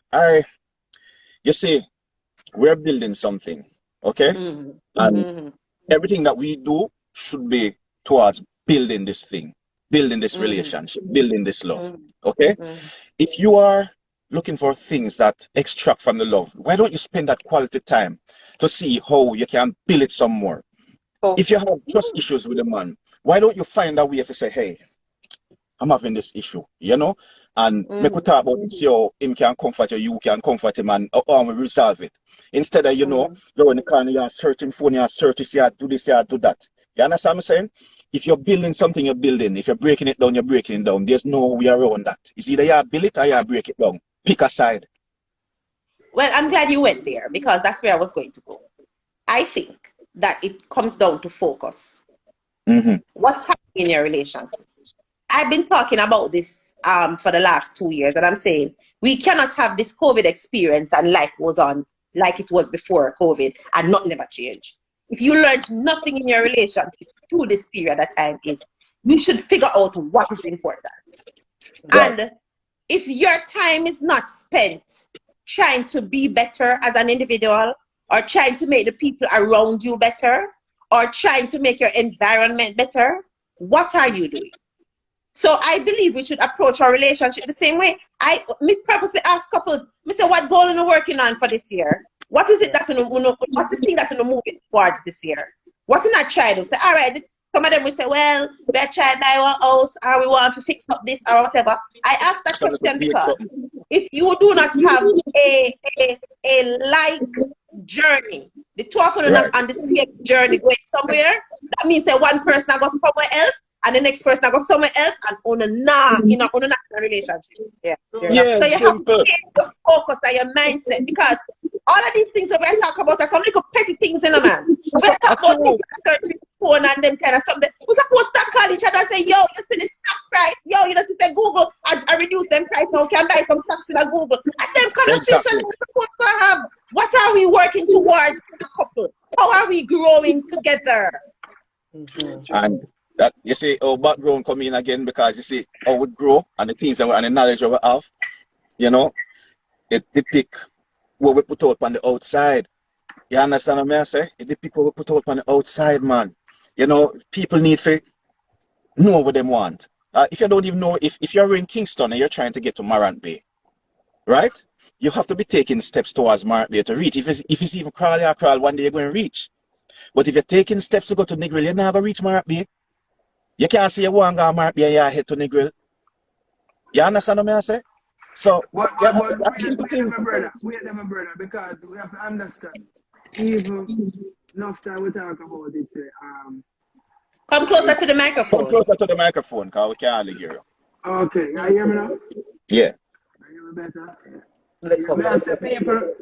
You see, we're building something, okay? And everything that we do should be towards building this thing, building this relationship, building this love, okay? If you are looking for things that extract from the love, why don't you spend that quality time to see how you can build it some more? If you have trust issues with a man, why don't you find a way to say, hey, I'm having this issue, you know? And make we talk about it, see how him can comfort you, you can comfort him, and we resolve it. Instead of, you know, you're in the corner, you're searching phone, you're searching, you do this, you do that. You understand what I'm saying? If you're building something, you're building. If you're breaking it down, you're breaking it down. There's no way around that. It's either you build it or you break it down. Pick a side. well, I'm glad you went there because that's where I was going to go. I think that it comes down to focus. What's happening in your relationship? I've been talking about this for the last 2 years, and I'm saying we cannot have this COVID experience and life goes on like it was before COVID and nothing ever changed. If you learned nothing in your relationship through this period of time, is you should figure out what is important. Right. And if your time is not spent trying to be better as an individual or trying to make the people around you better or trying to make your environment better, what are you doing? So I believe we should approach our relationship the same way. Me purposely ask couples, me say, what goal are you working on for this year? What is it that what's the thing that you're moving towards this year? What you not trying to say? All right, some of them will say, well, we're trying to buy our house or we want to fix up this or whatever. I ask that So question because if you do not have a like journey, the two of you are not on the same journey going somewhere, that means that one person goes somewhere else and the next person goes somewhere else and on a not in a relationship. Yeah. Yeah, So you have to simple. change your focus and your mindset because all of these things that we talk about are some little petty things in a man. When we talk about things like searching phone and them kind of something, we're supposed to call each other and say, yo, you see the stock price, yo, you know, to say Google, I reduce them price now, can buy some stocks in a Google. And them conversations we're supposed to have. What are we working towards as a couple? How are we growing together? And that you see our background come in again because you see how we grow and the things that we, and the knowledge that we have, you know, it pick what we put out on the outside. You understand what I say? It pick what we put out on the outside, man. You know, people need to know what they want. If you don't even know, if you're in Kingston and you're trying to get to Marant Bay, right? You have to be taking steps towards Marant Bay to reach. If it's even crawl, one day you're going to reach. But if you're taking steps to go to Negril, you're not going to reach Marant Bay. You can't say you want to go Marant Bay and you're head to Negril. You understand what I say? So, But that's the thing. wait, my brother, because we have to understand. Even enough time we talk about it, Come closer to the Come microphone. closer to the microphone because we can't hardly hear you. okay, you hear me now? Yeah. You hear me better? Yeah, me I say people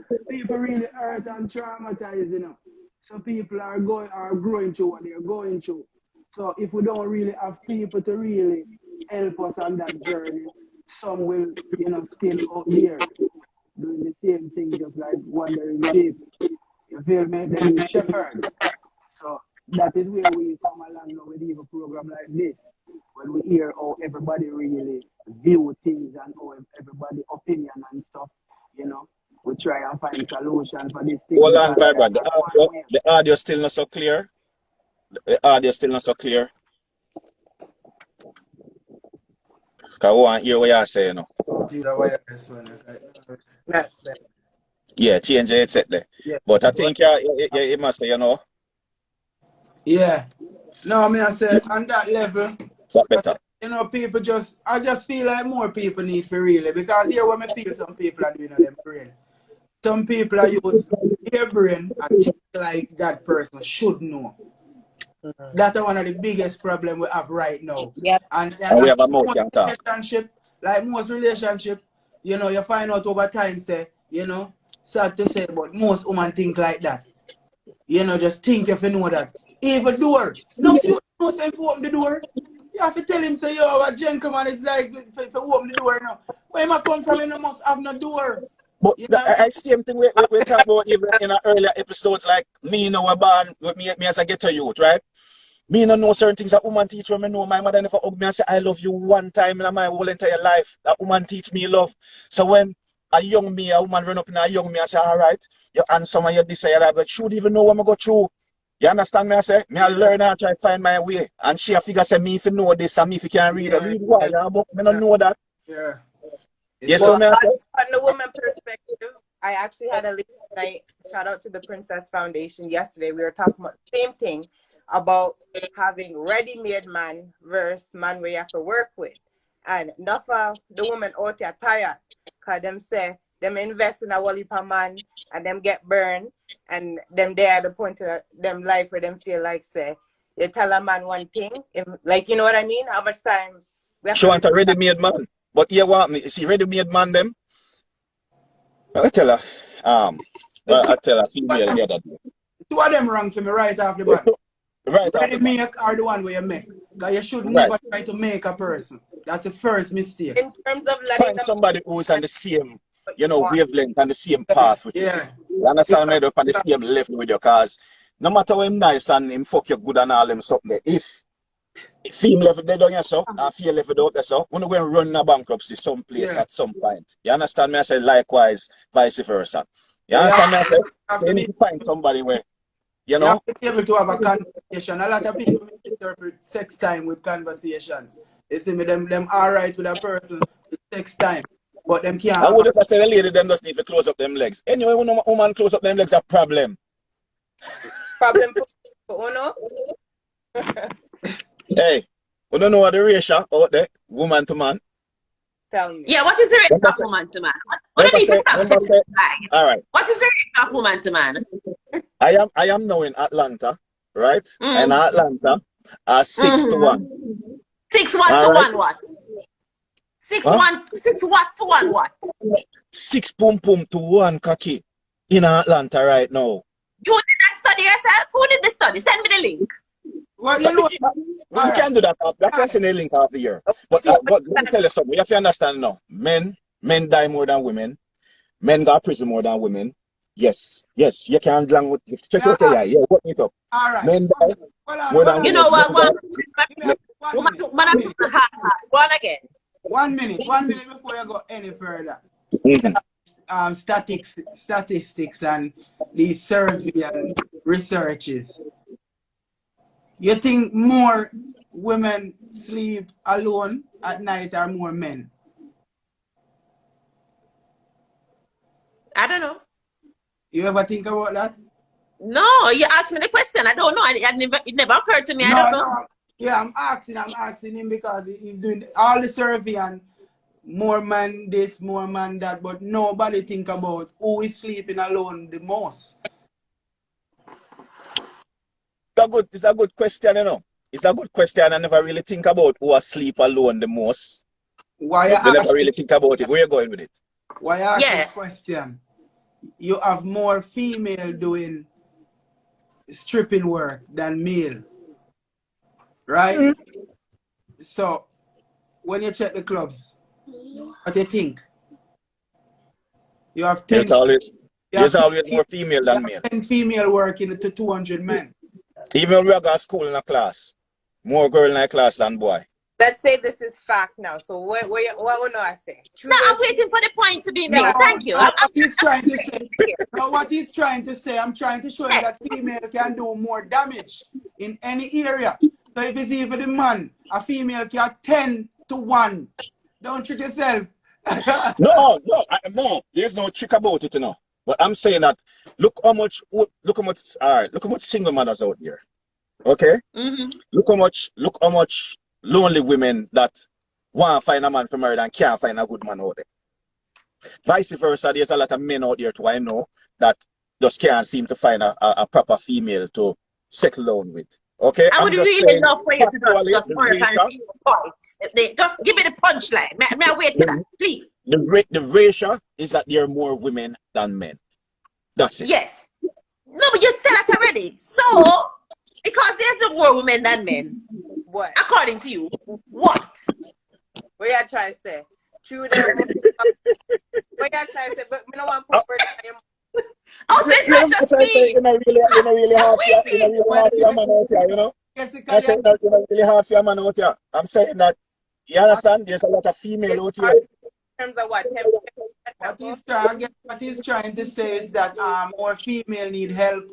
really hurt and traumatized, you know. So people are growing through what they're going through. So if we don't really have people to really help us on that journey, some will, you know, still out there doing the same thing, just like wandering kids. You feel me? They need shepherds. So that is where we come along now with even a program like this. When we hear how everybody really view things and how everybody opinion and stuff, you know, we try and find solution for this thing Hold on, because that's Vibrant. not one way. The audio still not so clear. The audio still not so clear. Cause I want to hear what you're saying now. Use a wireless one. That's better. Yeah, change the headset there. Yeah. But I think you must say, you know, Yeah. No, I mean, I said on that level, that I better. said, you know, people just, I just feel like more people need to really, because here when I feel some people are doing them brain. Some people are use their brain and think like that person should know. That's one of the biggest problem we have right now. Yep. And And we have a mouth most can talk. relationship, you know, you find out over time, say, you know, sad to say, but most women think like that. You know, just think if you know that. Even door. No, if you know, say, if you open the door, you have to tell him, say, yo, a gentleman, it's like, if you open the door now. Where I come from, you must have no door. But You know what I I mean? same thing we talk about even in our earlier episodes, like me, you know, a band with me as a ghetto youth, right? Me no know certain things. A woman teach me know. My mother never hug me and say I love you one time in my whole entire life. That woman teach me love. So when a woman run up in a young me and say, all right, you're handsome and you're this and you're that, but she would even know what I go through. You understand me? I say, me I learn and try to find my way. And she a figure say me if you know this and me if you can read it. Read why, but me don't know that. Yeah. Yes, Well, so me I say. on the woman perspective, I actually had a late night shout out to the Princess Foundation yesterday. We were talking about the same thing about having ready-made man versus man where you have to work with. And enough of the women out there tired because them say them invest in a whole heap of man and them get burned and them there at the point of them life where them feel like say you tell a man one thing, like you know what I mean? How much time we have She to want a ready-made man. But you want me, see ready-made man them? I tell her, I tell her female the other day. Two of them wrong for me right off the bat. Right off Ready the bat. make are the one where you make. Because you should Right. never try to make a person. That's the first mistake. in terms of letting Find them somebody who's on the same, you know, want. wavelength and the same path with you. Yeah. You understand me? Up on the same level with your cause. No matter how him nice and him fuck you good and all them something there. If him level they done yourself and feel level out yourself, when you go and run a bankruptcy someplace Yeah. at some point. You understand me? I say likewise, vice versa. You Yeah, understand me? I say have so to you be, need to find somebody where, you you know, have to be able to have a conversation. A lot of people interpret sex time with conversations. They say me them alright with a person with sex time. But them can't I have would just say the lady them just need to close up them legs. Anyway, when a woman close up them legs, a problem. Problem for Uno. Hey, we don't know what the ratio out there, woman to man. Tell me. Yeah, what is the rate Remember of say- woman to man? What do you need to stop remember telling say- lies? All right, What is the rate of woman to man? I am now in Atlanta, right? Mm. And Atlanta, 6-1. 6-1 to All right. 1 what? 6 Huh? 1 6 what to 1 what? 6 pum pum to 1 cocky in Atlanta right now. You did not study yourself? Who did the study? Send me the link. well, you know, We can do that. That can send a link out the year. But let me tell you something. You have to understand now. Men die more than women. Men got prison more than women. Yes. You can't lang with check out your eye. Yeah, what it up. all right. Men die Hold on, more hold than on. You know what? women. Give me one minute. Man, I'm hard. Go on again. 1 minute. 1 minute before you go any further. Mhm. Statistics and these survey and researches. You think more women sleep alone at night or more men? I don't know. You ever think about that? No, you asked me the question. I don't know. It never occurred to me. I don't know. No. Yeah, I'm asking him because he's doing all the survey and more man this, more man that, but nobody think about who is sleeping alone the most. It's a good question, you know. It's a good question. I never really think about who sleep alone the most. Why But you they never really think about it. Where you going with it? Why I ask Yeah. this question? You have more female doing stripping work than male, right? So when you check the clubs, what do you think? You have 10. It's always You have There's always more female you than have male. 10 female working to 200 men. Even when we go to school in a class, more girl in a class than boy. Let's say this is fact now. So what will I say? True No, I'm versus- waiting for the point to be No, made. Thank you. no, what he's trying to say. No, what he's trying to say, I'm trying to show him that female can do more damage in any area. So if it's even the man, a female can 10 to 1. Don't trick yourself. No, there's no trick about it, you know. But I'm saying that look how much single mothers out there. Okay? Mm-hmm. Look how much lonely women that want to find a man for married and can't find a good man out there. Vice versa, there's a lot of men out there too, I know, that just can't seem to find a proper female to settle down with. Okay? I would really love for you to just work and point. Just give me the punchline. May I wait for that, please? The ratio is that there are more women than men. That's it. Yes. No, but you said that already. So, because there's more women than men, what? according to you, what? What you trying to say? True there. What you trying to say? But me no want to put words in your mouth. Oh, so it's not just me. You know, really hard for your man out here, you know? I say that really hard for your man out here. I'm saying that, you understand? There's a lot of female out here. In terms of what? What he's trying to say is that more female need help.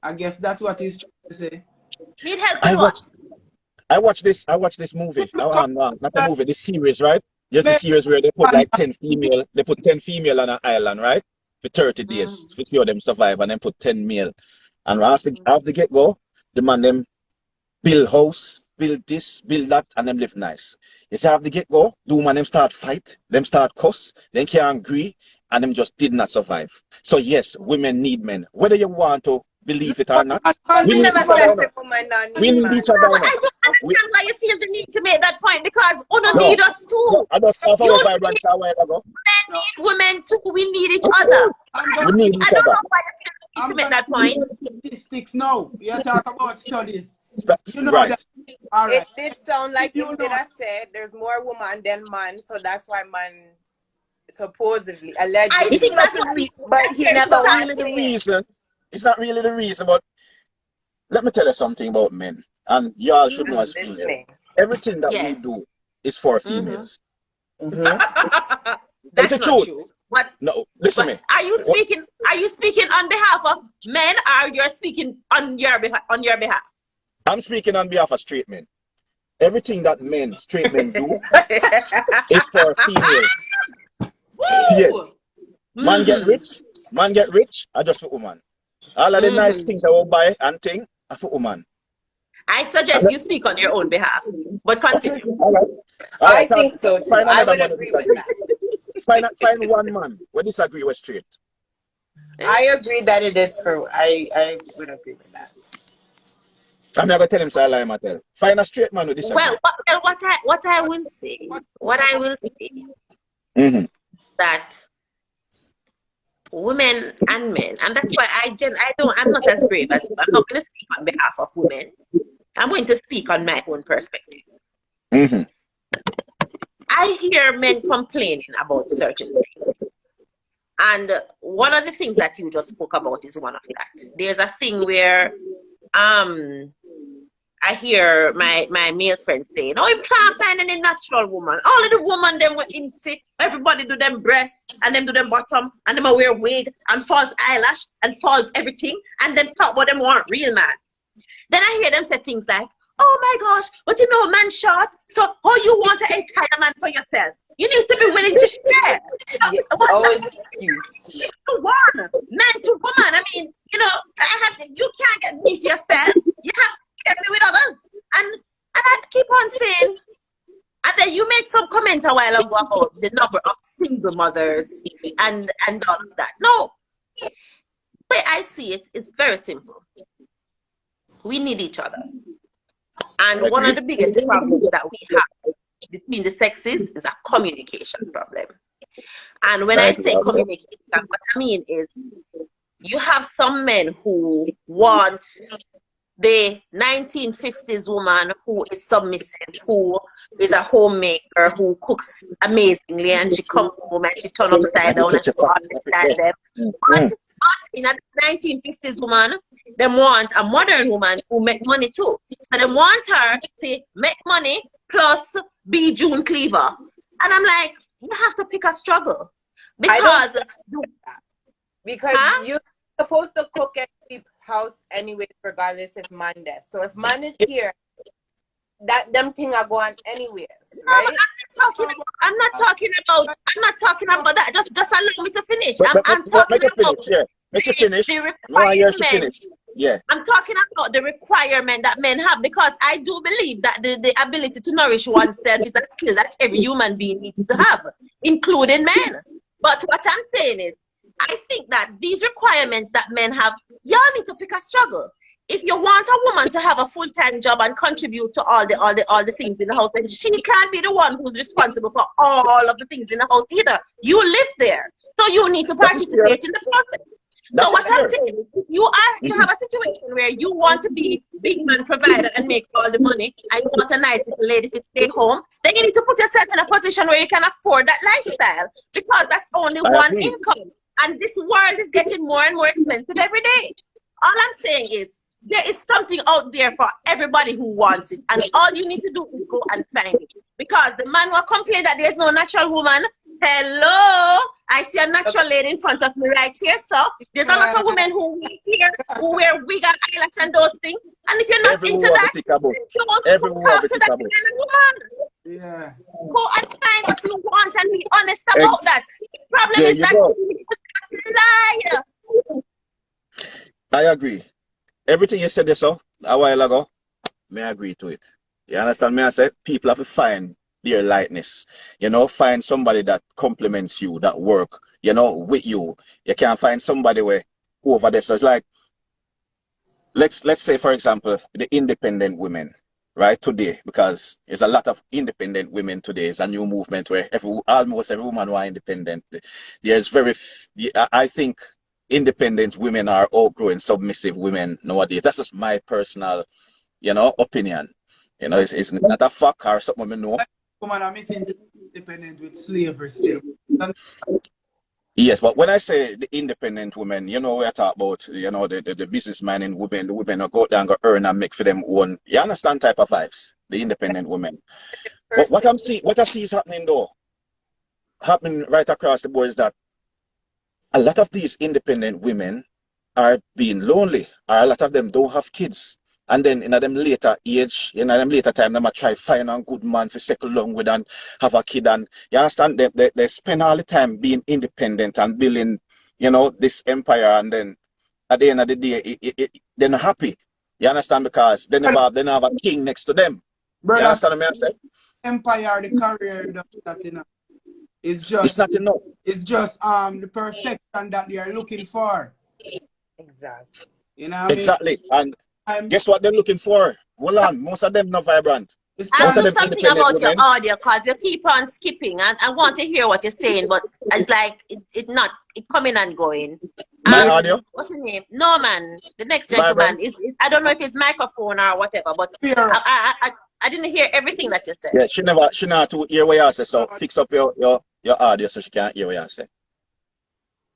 I guess that's what he's trying to say. Need help with what? I watched this movie. Not a movie, this series, right? There's a series where they put like 10 female on an island, right? For 30 days. To see how them survive, and then put 10 male. And after the get-go, the man them build house, build this, build that, and them live nice. You see, after the get-go, the woman them start fight, them start cuss, then can't agree, and them just did not survive. So yes, women need men. Whether you want to believe it or not, we need each other. We need each other. I don't understand why you feel the need to make that point, because Uno need us too. I just saw our vibrant a while ago. Men need women too. We need each other. We need each I don't other. know why you feel the need to make that point. Statistics now. We are talking about studies. That's You know right. that. All right. It did sound like You you did know- I said there's more woman than man, so that's why man supposedly allegedly. I think that's what we. But he never It's not was really the saying. reason. It's not really the reason, but let me tell you something about men. And y'all should know as females. Listening. Everything that Yes. we do is for females. That's It's the not truth. true. But No, listen to me. are you speaking? Are you speaking on behalf of men, or you're speaking on your behalf? I'm speaking on behalf of straight men. Everything that straight men do is for females. Yes. Woo! Man get rich, I just for woman. All of the nice things I will buy and thing, I for woman. I suggest you speak on your own behalf, but continue. All right. I think so too. Find I another would man agree who with that. Find one man who disagree with straight. I agree that it is for. I would agree with that. I'm not gonna tell him so I lie myself. Find a straight man who disagree. Well, what I will say, that women and men, and that's why I'm not as brave as you. I'm not going to speak on behalf of women. I'm going to speak on my own perspective. I hear men complaining about certain things. And one of the things that you just spoke about is one of that. There's a thing where I hear my male friends saying, oh, you can't find any natural woman. All of the women them were in sick. Everybody do them breasts and them do them bottom and them wear wig and false eyelash and false everything and them talk about them want real man. Then I hear them say things like, oh my gosh, but you know man short, so how you want an entire man for yourself? You need to be willing to share. Always excuse. One man to woman. I mean, you know, you can't get me for yourself. You have to get me with others. And I keep on saying, and then you made some comment a while ago about the number of single mothers and all of that. No, the way I see it is very simple. We need each other. And one of the biggest problems that we have between the sexes is a communication problem. And when I say communication, what I mean is you have some men who want the 1950s woman who is submissive, who is a homemaker, who cooks amazingly, and she comes home and she turns upside down and she understands them. But But in the 1950s woman, they want a modern woman who make money too. So they want her to make money plus be June Cleaver. And I'm like, you have to pick a struggle. Because you're supposed to cook and keep house anyways, regardless if man there. So if man is here, that them thing are going anyways, right? I'm not talking about that. Just allow me to finish. I'm talking about Make you finish. The requirement. Yeah. I'm talking about the requirement that men have, because I do believe that the ability to nourish oneself is a skill that every human being needs to have, including men. But what I'm saying is, I think that these requirements that men have, y'all need to pick a struggle. If you want a woman to have a full-time job and contribute to all the things in the house, then she can't be the one who's responsible for all of the things in the house either. You live there, so you need to participate in the process. So what I'm saying is, if you have a situation where you want to be big man provider and make all the money, and you want a nice little lady to stay home, then you need to put yourself in a position where you can afford that lifestyle, because that's only one income. And this world is getting more and more expensive every day. All I'm saying is, there is something out there for everybody who wants it. And all you need to do is go and find it. Because the man will complain that there's no natural woman. Hello, I see a natural lady in front of me right here. So there's a lot of women who wear wig and eyelash and those things. And if you're not into that, you want to talk to that kind of woman. Yeah. Go and find what you want and be honest about that. The problem is that you lie. I agree. Everything you said this a while ago, may I agree to it. You understand me? I said people have to find their lightness. You know, find somebody that complements you, that work, you know, with you. You can't find somebody who over there. So it's like, let's say, for example, the independent women, right, today, because there's a lot of independent women today. It's a new movement where almost every woman who are independent. I think independent women are outgrowing submissive women nowadays. That's just my personal, opinion. It's not a fact or something I know. Women are missing independent with slavery still. Yes, but when I say the independent women, we are talking about, the businessman in women, the women who go down and go earn and make for them own. You understand type of vibes, the independent women. But what I see is happening right across the board is that a lot of these independent women are being lonely, or a lot of them don't have kids. And then in them later age, later time, they might try find a good man to settle along with and have a kid. And you understand, they spend all the time being independent and building, this empire. And then at the end of the day, they're not happy. You understand? Because they never have a king next to them. Brother, you understand what I'm saying? Empire, the career, it's not enough. It's just the perfection that they are looking for. Exactly. Exactly. And guess what they're looking for? Hold on, most of them not vibrant. I'll do something about your audio, because you keep on skipping, and I want to hear what you're saying, but it's like it coming and going. My audio? What's his name? No, man. The next gentleman is I don't know if it's microphone or whatever, but I didn't hear everything that you said. Yeah, she not to hear what you say, so fix up your audio so she can't hear what you say.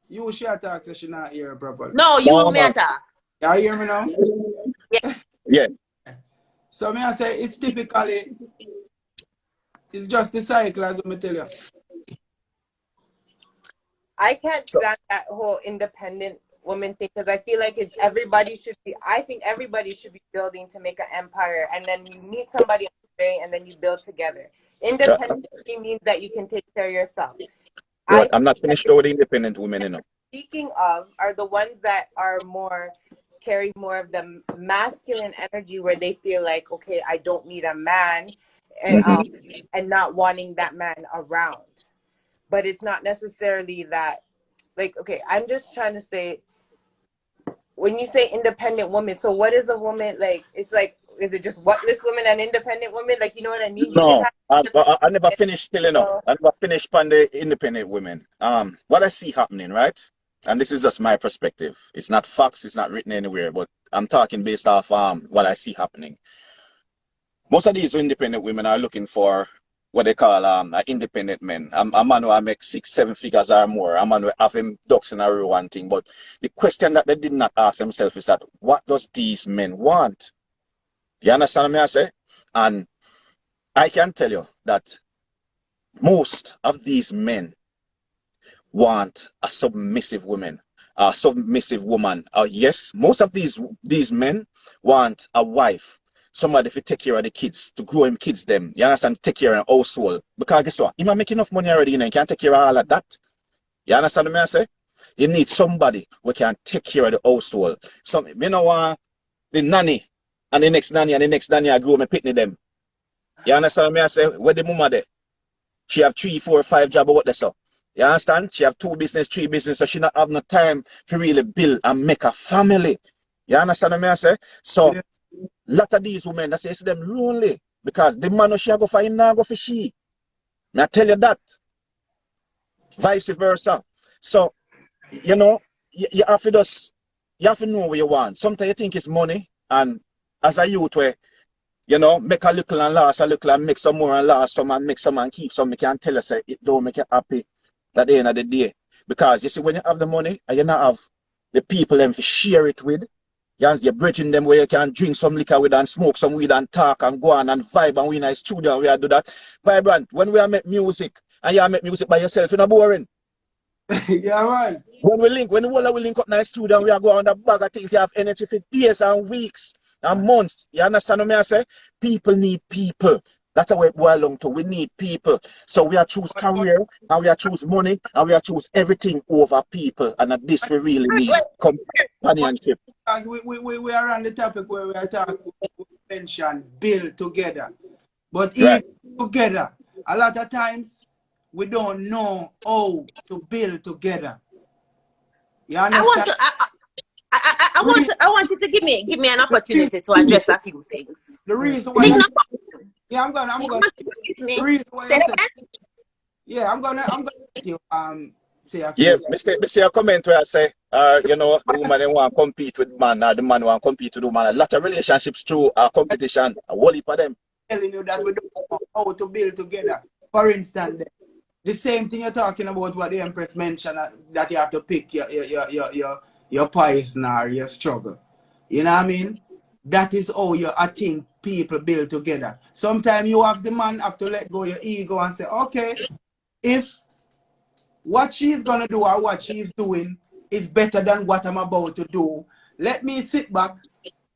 You should talk so she not hear properly. No, you may talk. You hear me now? Yeah. Yeah. So may I say it's typically just the cycle, as I tell you. I can't stand that whole independent woman thing, because I feel like I think everybody should be building to make an empire, and then you meet somebody on the way and then you build together. Independently means that you can take care of yourself. I'm not finished with the independent women, Speaking of, are the ones that are carry more of the masculine energy, where they feel like, okay, I don't need a man, and not wanting that man around. But it's not necessarily that, like, okay, I'm just trying to say, when you say independent woman, so what is a woman like? It's like, is it just whatless women and independent women? Like, you know what I mean? No, I never finished still enough. I never finished on the independent women. What I see happening, right? And this is just my perspective. It's not facts, it's not written anywhere, but I'm talking based off what I see happening. Most of these independent women are looking for what they call an independent man. A man who make 6-7 figures or more. A man who have him ducks in a row and thing. But the question that they did not ask themselves is that what does these men want? You understand me I say? And I can tell you that most of these men want a submissive woman, a submissive woman. Yes, most of these men want a wife, somebody to take care of the kids, to grow him kids them. You understand? Take care of the household. Because guess what? He might make enough money already, you know, he can't take care of all of that. You understand me I say? You need somebody who can take care of the household. Some, you know, the nanny and the next nanny and the next nanny I grow me pitney them. You understand me I say? Where the mama there? She have 3, 4, 5 jobs, what they so. You understand? She have 2 business, 3 business, so she not have no time to really build and make a family. You understand what I say? So, lot of these women, that says them lonely because the man she go for him, now go for she. I tell you that. Vice versa. So, you know, you have to just, you have to know what you want. Sometimes you think it's money, and as a youth, where you know, make a little and last a little and make some more and last some and make some and keep some. I can tell you, say, it don't make you happy at the end of the day. Because you see, when you have the money and you not have the people them to share it with, you're bridging them where you can drink some liquor with and smoke some weed and talk and go on and vibe and we in a studio and we do that. Vibrant, when we make music and you make music by yourself, you're not boring. Yeah, man. When we link, when the whole we link up in the studio and we are going on the bag of things, you have energy for days and weeks and months. You understand what I say? People need people. That's what we belong to. We need people. So we are choose career and we are choose money and we are choose everything over people. And at this we really need companionship. Because we are on the topic where we are talking, we mention build together. But Right. even together, a lot of times we don't know how to build together. You understand? I want you to give me an opportunity to address a few things. The reason why I'm gonna the reason why I said, yeah, I'm gonna let you say a few. Yeah, Mr. A comment where I say, you know, the woman they want to compete with man, or the man want to compete with the woman. A lot of relationships through competition, a whole heap of them. Telling you that we don't know how to build together. For instance, the same thing you're talking about what the Empress mentioned, that you have to pick your poison or your struggle. You know what I mean? That is how I think people build together. Sometimes you have the man have to let go your ego and say, okay, if what she's gonna do or what she's doing is better than what I'm about to do, let me sit back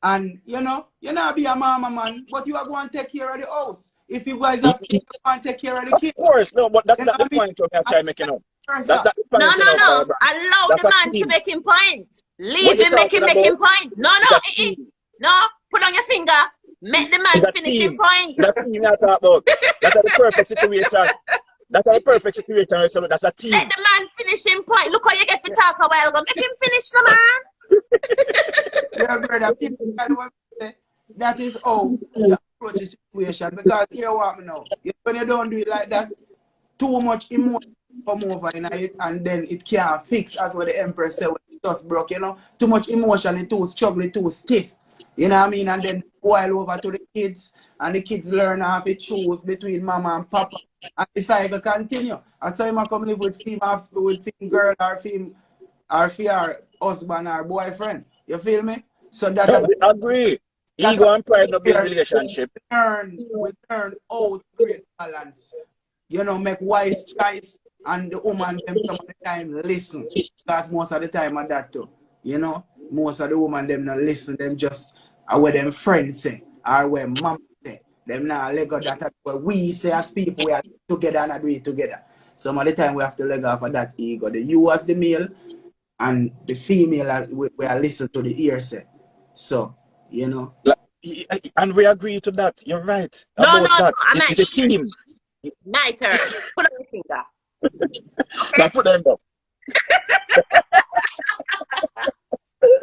and you know be a mama man, but you are going to take care of the house. If you guys have to go and take care of the kids. Of course, no, but that's You not know the what I mean? point I'm trying making up. That's not the point. No. Allow That's the a man to team. make him point. Leave What you him make him talking about? point. No. It's a team. No. Put on your finger. Make the It's man a finish him team. point. That's a team I talk about. That's the perfect situation. That's the perfect situation. So that's a team. Let the man finish him point. Look how you get to talk a while ago. Make him finish the man. Yeah, brother. That is how you approach the situation. Because here what me know. When you don't do it like that, too much emotion come over in it and then it can't fix, as what the Empress said when it just broke, you know. Too much emotion, it too struggling, too stiff. You know what I mean? And then boil over to the kids and the kids learn how to choose between mama and papa. And the cycle continue. And so you might come live with female girl or female husband or boyfriend. You feel me? So that We agree. Ego and pride not build relationship. we learn how to create balance. You know, make wise choice, and the woman them some of the time listen. Because most of the time at that too. You know, most of the woman them not listen, them just where them friends say, or where mom say. Them now let go that what we say as people, we are together and do it together. Some of the time we have to let go of that ego. The you as the male and the female we are listen to the ear say. So, you know. And we agree to that. You're right. No, About that. It's a team. Nighter. Put on your finger. Now put them up.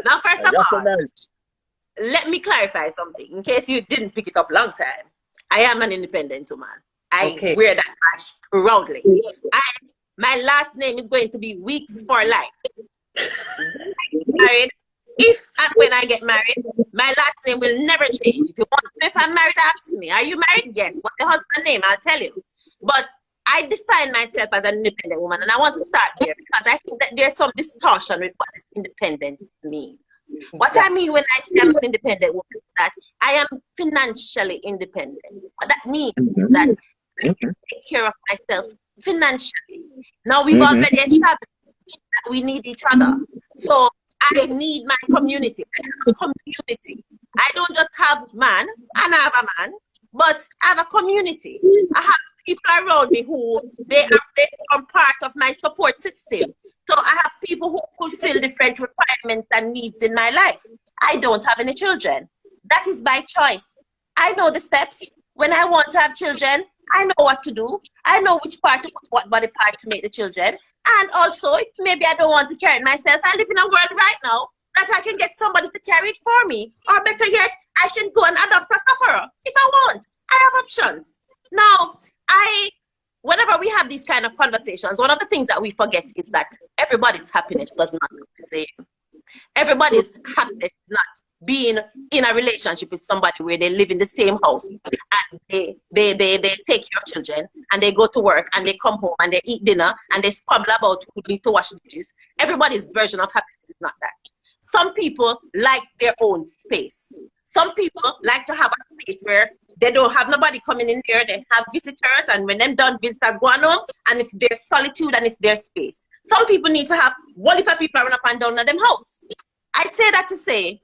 Now, first of That's so all, nice. let me clarify something in case you didn't pick it up long time. I am an independent woman. I wear that badge proudly. My last name is going to be Weeks for Life. Married. If and when I get married, my last name will never change. If you want to know if I'm married, ask me. Are you married? Yes. What's your husband's name? I'll tell you. But I define myself as an independent woman, and I want to start there because I think that there's some distortion with what is independent mean. What I mean when I say I'm an independent woman is that I am financially independent. What that means is that I can take care of myself financially. Now we've already established that we need each other. So I need my community. I have a community. I don't just have man, and I have a man, but I have a community. I have people around me who they form part of my support system. So I have people who fulfill different requirements and needs in my life. I don't have any children. That is by choice. I know the steps. When I want to have children, I know what to do. I know which part to put what body part to make the children. And also, maybe I don't want to carry it myself. I live in a world right now that I can get somebody to carry it for me. Or better yet, I can go and adopt a sufferer if I want. I have options. Now, whenever we have these kind of conversations, one of the things that we forget is that everybody's happiness does not look the same. Everybody's happiness is not being in a relationship with somebody where they live in the same house and they take care of children and they go to work and they come home and they eat dinner and they squabble about who needs to wash the dishes. Everybody's version of happiness is not that. Some people like their own space. Some people like to have a space where they don't have nobody coming in there. They have visitors, and when them done, visitors go on home, and it's their solitude and it's their space. Some people need to have one heap of people run up and down in them house. I say that to say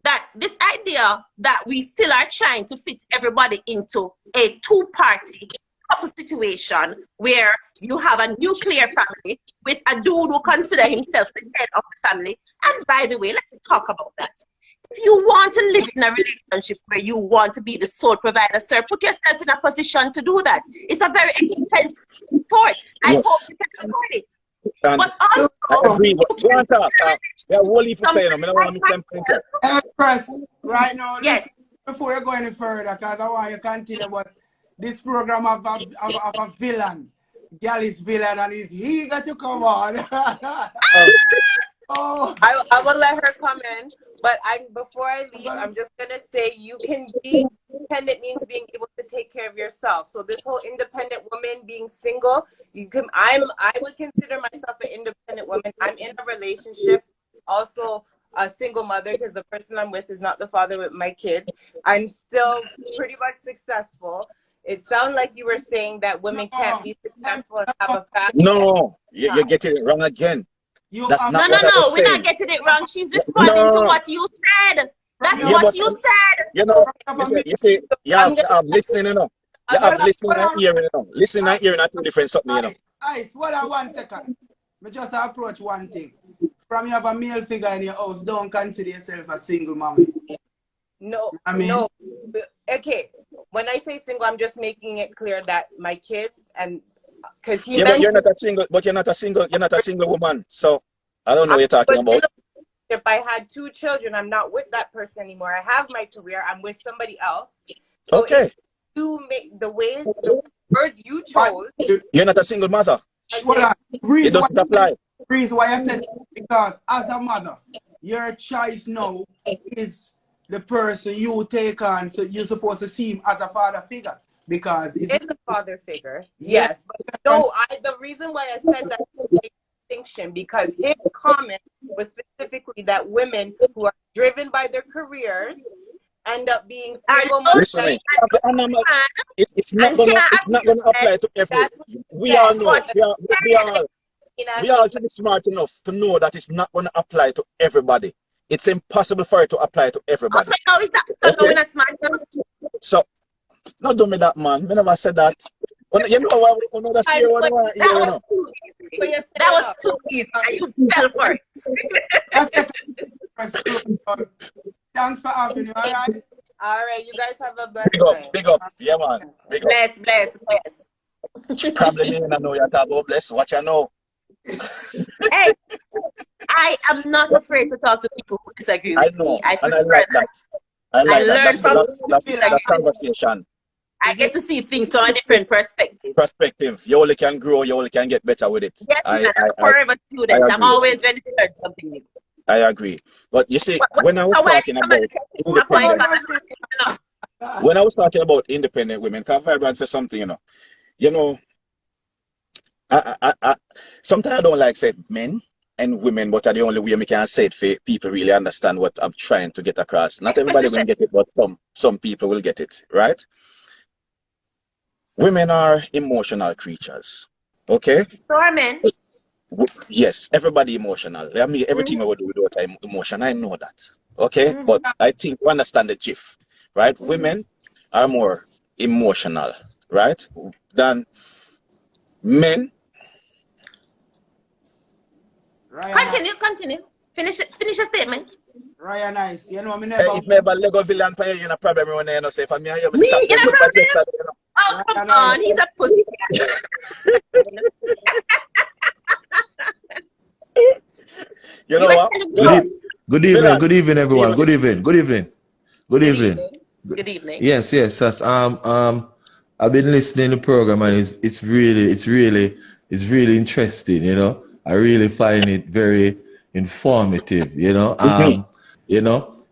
that this idea that we still are trying to fit everybody into a two-party couple situation where you have a nuclear family with a dude who considers himself the head of the family. And by the way, let's talk about that. If you want to live in a relationship where you want to be the sole provider, sir, put yourself in a position to do that. It's a very expensive sport. I hope you can afford it. And but also, I agree. But go on talk. There are whole heap of saying. I don't want to make them point out. Press, right now, yes. Listen, before you go any further, because I want you to continue, but this program of a villain, Gyalis villain, and he's eager to come on. Oh. I will let her come in, but before I leave, I'm just gonna say you can be independent means being able to take care of yourself. So this whole independent woman being single, I would consider myself an independent woman. I'm in a relationship, also a single mother because the person I'm with is not the father with my kids. I'm still pretty much successful. It sounds like you were saying that women can't be successful and have a family. No, you're getting it wrong again. That's not no, we're not getting it wrong. She's responding to what you said. That's what you said. You know, you see, you have listening, you know. You have listening and hearing, you know. Listening and hearing are two different something, you know. Ice, hold on 1 second. Me just approach one thing. From you have a male figure in your house, don't consider yourself a single mommy. No, no. Okay, when I say single, I'm just making it clear that my kids and because he but you're not a single woman. So I don't know what you're talking about. If I had 2 children, I'm not with that person anymore. I have my career. I'm with somebody else. So okay. You make the words you chose. You're not a single mother. It doesn't apply. Reason why I said because as a mother, your choice now is the person you take on. So you're supposed to see him as a father figure. Because it's a father figure, yes. But no, the reason why I said that distinction because his comment was specifically that women who are driven by their careers end up being single mothers. It's not gonna apply to everyone. We all know it. We all to be smart enough to know that it's not gonna apply to everybody. It's impossible for it to apply to everybody. How is that? So no, we're not smart enough. So not do me that, man. I never said that. You know what? That was too easy. You fell for it. Thanks for having me. All right. All right. You guys have a blessed day. Big up. Yeah, man. Big up. Bless. Probably me. I know you're talking about bless. What you know? Hey, I am not afraid to talk to people who disagree with me. I prefer that. I learn from that's conversation. I get to see things from a different perspective. You only can grow, you only can get better with it. Yes, I'm a forever student. I'm always ready to learn something new. I agree. But you see, when I was talking about independent women, because Vibrant said something, you know, Sometimes I don't like say men and women, but are the only way I can say it for people really understand what I'm trying to get across. Not everybody going to get it, but some people will get it, right? Women are emotional creatures. Okay? Sure, men. Yes, everybody emotional. I mean, everything I would do without emotion, I know that. Okay? But I think we understand the gist, right? Women are more emotional, right? Than men. Continue. Finish your statement. Ryan Nice, you know, I mean, If never Lego villain pay you a problem when you know say for me and you Me stop in a them, but just problem? you know. Oh, come on. He's a pussy. You know what? Good evening, everyone. Good evening. Good evening. Yes. That's, I've been listening to the program and it's really interesting. You know, I really find it very informative. You know,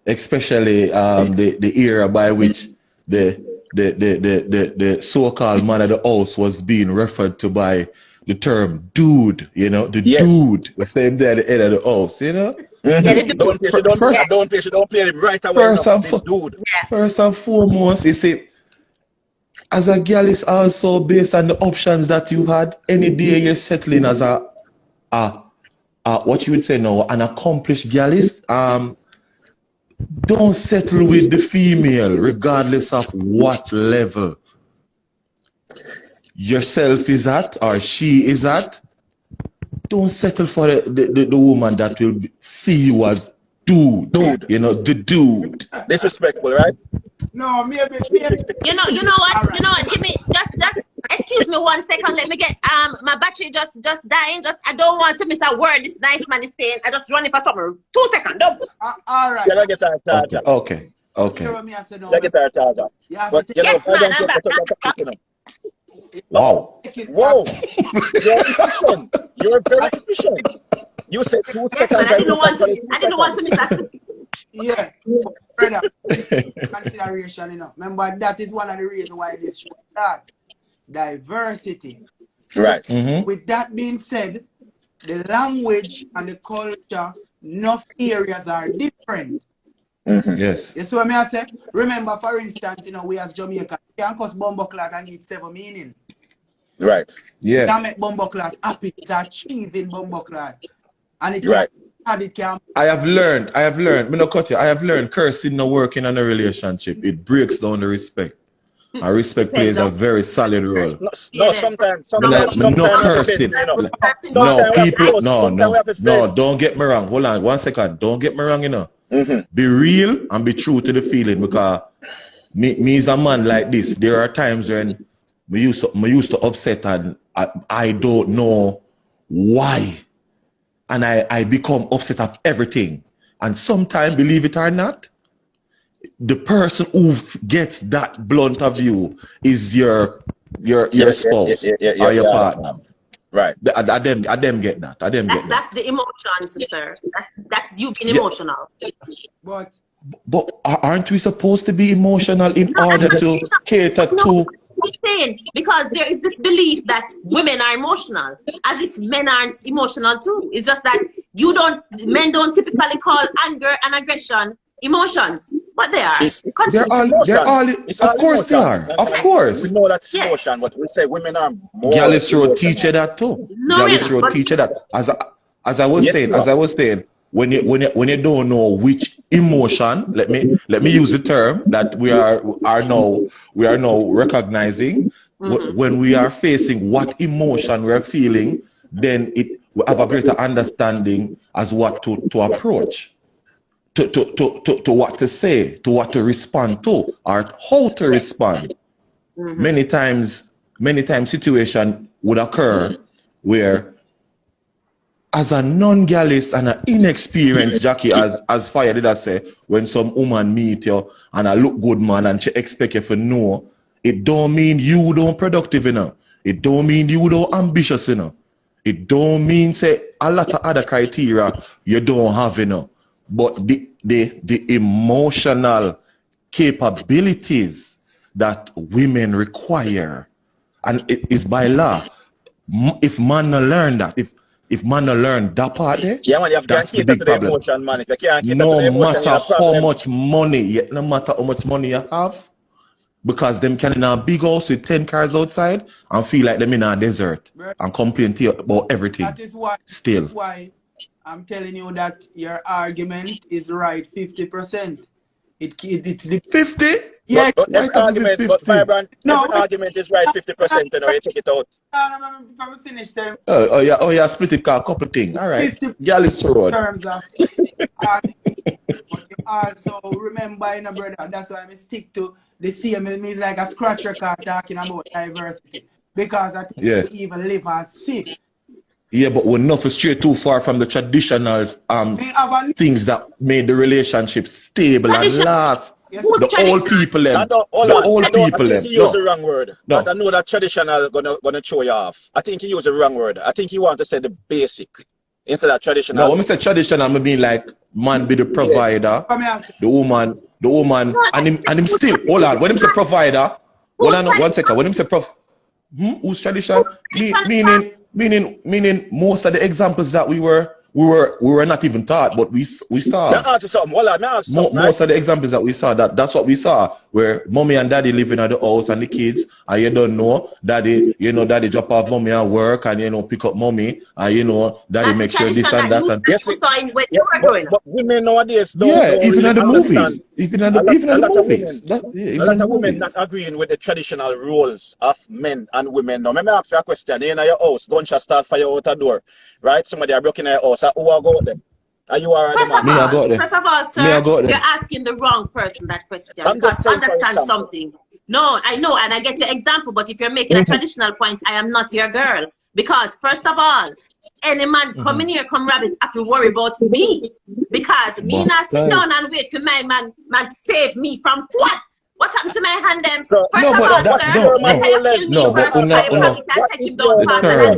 especially the era by which the so-called man of the house was being referred to by the term dude, you know, dude was named there at the end of the house, you know. Don't play him right away. First and foremost, you see, as a Gyalis also based on the options that you had, any day you're settling as a what you would say now, an accomplished Gyalis, don't settle with the female regardless of what level yourself is at or she is at. Don't settle for the woman that will see you as dude. You know, the dude. Disrespectful, right? No, maybe. You know what? You know what? Give me just excuse me 1 second. Let me get my battery just dying. I don't want to miss a word this nice man is saying. I just running for something. 2 seconds. Don't. All right. You're gonna get our charger. Okay. You get our charger. But you know, Yes, man, I'm back. Wow. Whoa. You're efficient. You're very efficient. You said 2 Yes, seconds. man, I didn't want to miss that. Yeah, brother, consideration, you know. Remember, that is one of the reasons why this show starts. Diversity. Right. With that being said, the language and the culture, enough areas are different. Yes. You see what I say? Remember, for instance, you know, we as Jamaica, can cause bumbo clock and need 7 meaning. Right. Yeah. Can make bumbo clock happy, it's achieving bumbo clock. And it right. I have learned, me no cut you, I have learned cursing no working in a relationship. It breaks down the respect. And respect plays a very solid role. No, sometimes no cursing. No, don't get me wrong. Hold on 1 second. Don't get me wrong, you know. Be real and be true to the feeling, because me as a man like this, there are times when me used to upset and I don't know why. And I become upset of everything. And sometimes, believe it or not, the person who gets that blunt of you is your spouse or your partner. Right. I them get that. That's the emotions, sir. That's you being emotional. But aren't we supposed to be emotional in order to cater to? I'm saying, because there is this belief that women are emotional, as if men aren't emotional too. It's just that men don't typically call anger and aggression emotions, but they are. Of course they are. Of course. We know that's emotion, but we say women are more. Gyalis Road teach you that too. Gyalis Road teach you that. As I was saying, when you don't know which emotion, let me use the term that we are now recognizing. When we are facing what emotion we are feeling, then we have a greater understanding as what to approach, to what to say, to what to respond to, or how to respond. Many times situation would occur where, as a non-Gyalis and an inexperienced Jackie, as Fire did I say, when some woman meet you and I look good man and she expect you to know, it don't mean you don't productive enough. It don't mean you don't ambitious enough. It don't mean say a lot of other criteria you don't have enough. But the emotional capabilities that women require, and it is by law. if man no learn that, if man no learn that part there, Yeah, man, you have to that's the cater to big the problem. emotion, man. If you can't cater to No the emotion, you matter have a how problem. much money, no matter how much money you have, because them can in a big house with 10 cars outside and feel like them in a desert and complain to you about everything. That is why Still. I'm telling you that your argument is right 50%. It's the 50? yeah. But every argument, 50? but Vibrant, No, every argument is right 50%, you know, you check it out. I'm finished there. Oh yeah, split it a couple things. All right. 50 Gyalis road. terms of but you also remember, brother, that's why I stick to the same. It means like a scratch record talking about diversity. Because I think we even live and see. Yeah, but we're not straight too far from the traditional things that made the relationship stable and last. The old people them. The old people them. I think he used the wrong word. But I know that traditional gonna show you off. I think he used the wrong word. I think he want to say the basic instead of traditional. No, when I say traditional, I mean like man be the provider, the woman, and him still. Hold on, when him say provider, hold on, 1 second. When him say who's tradition? Meaning most of the examples that we were not even taught, but we saw. Most of the examples that we saw, that's what we saw, where mommy and daddy living at the house and the kids, and you don't know, daddy drop off mommy at work and pick up mommy, and daddy make sure this and that. And yes, we saw when you were growing up. But women nowadays don't even really at the understand. movies. Even at the movies. A lot of women not agreeing with the traditional roles of men and women. Now, let me ask you a question. You're in your house, gunshot start fire out a door, right? Somebody are broken in your house. Who are going there? Are you already? First of all, sir, you're asking the wrong person that question. Because understand something. No, I know, and I get your example, but if you're making a traditional point, I am not your girl. Because first of all, any man coming here, come rabbit, have to worry about me. Because me not sit down and wait for my man save me from what? What happened to my hand them? First of all, sir,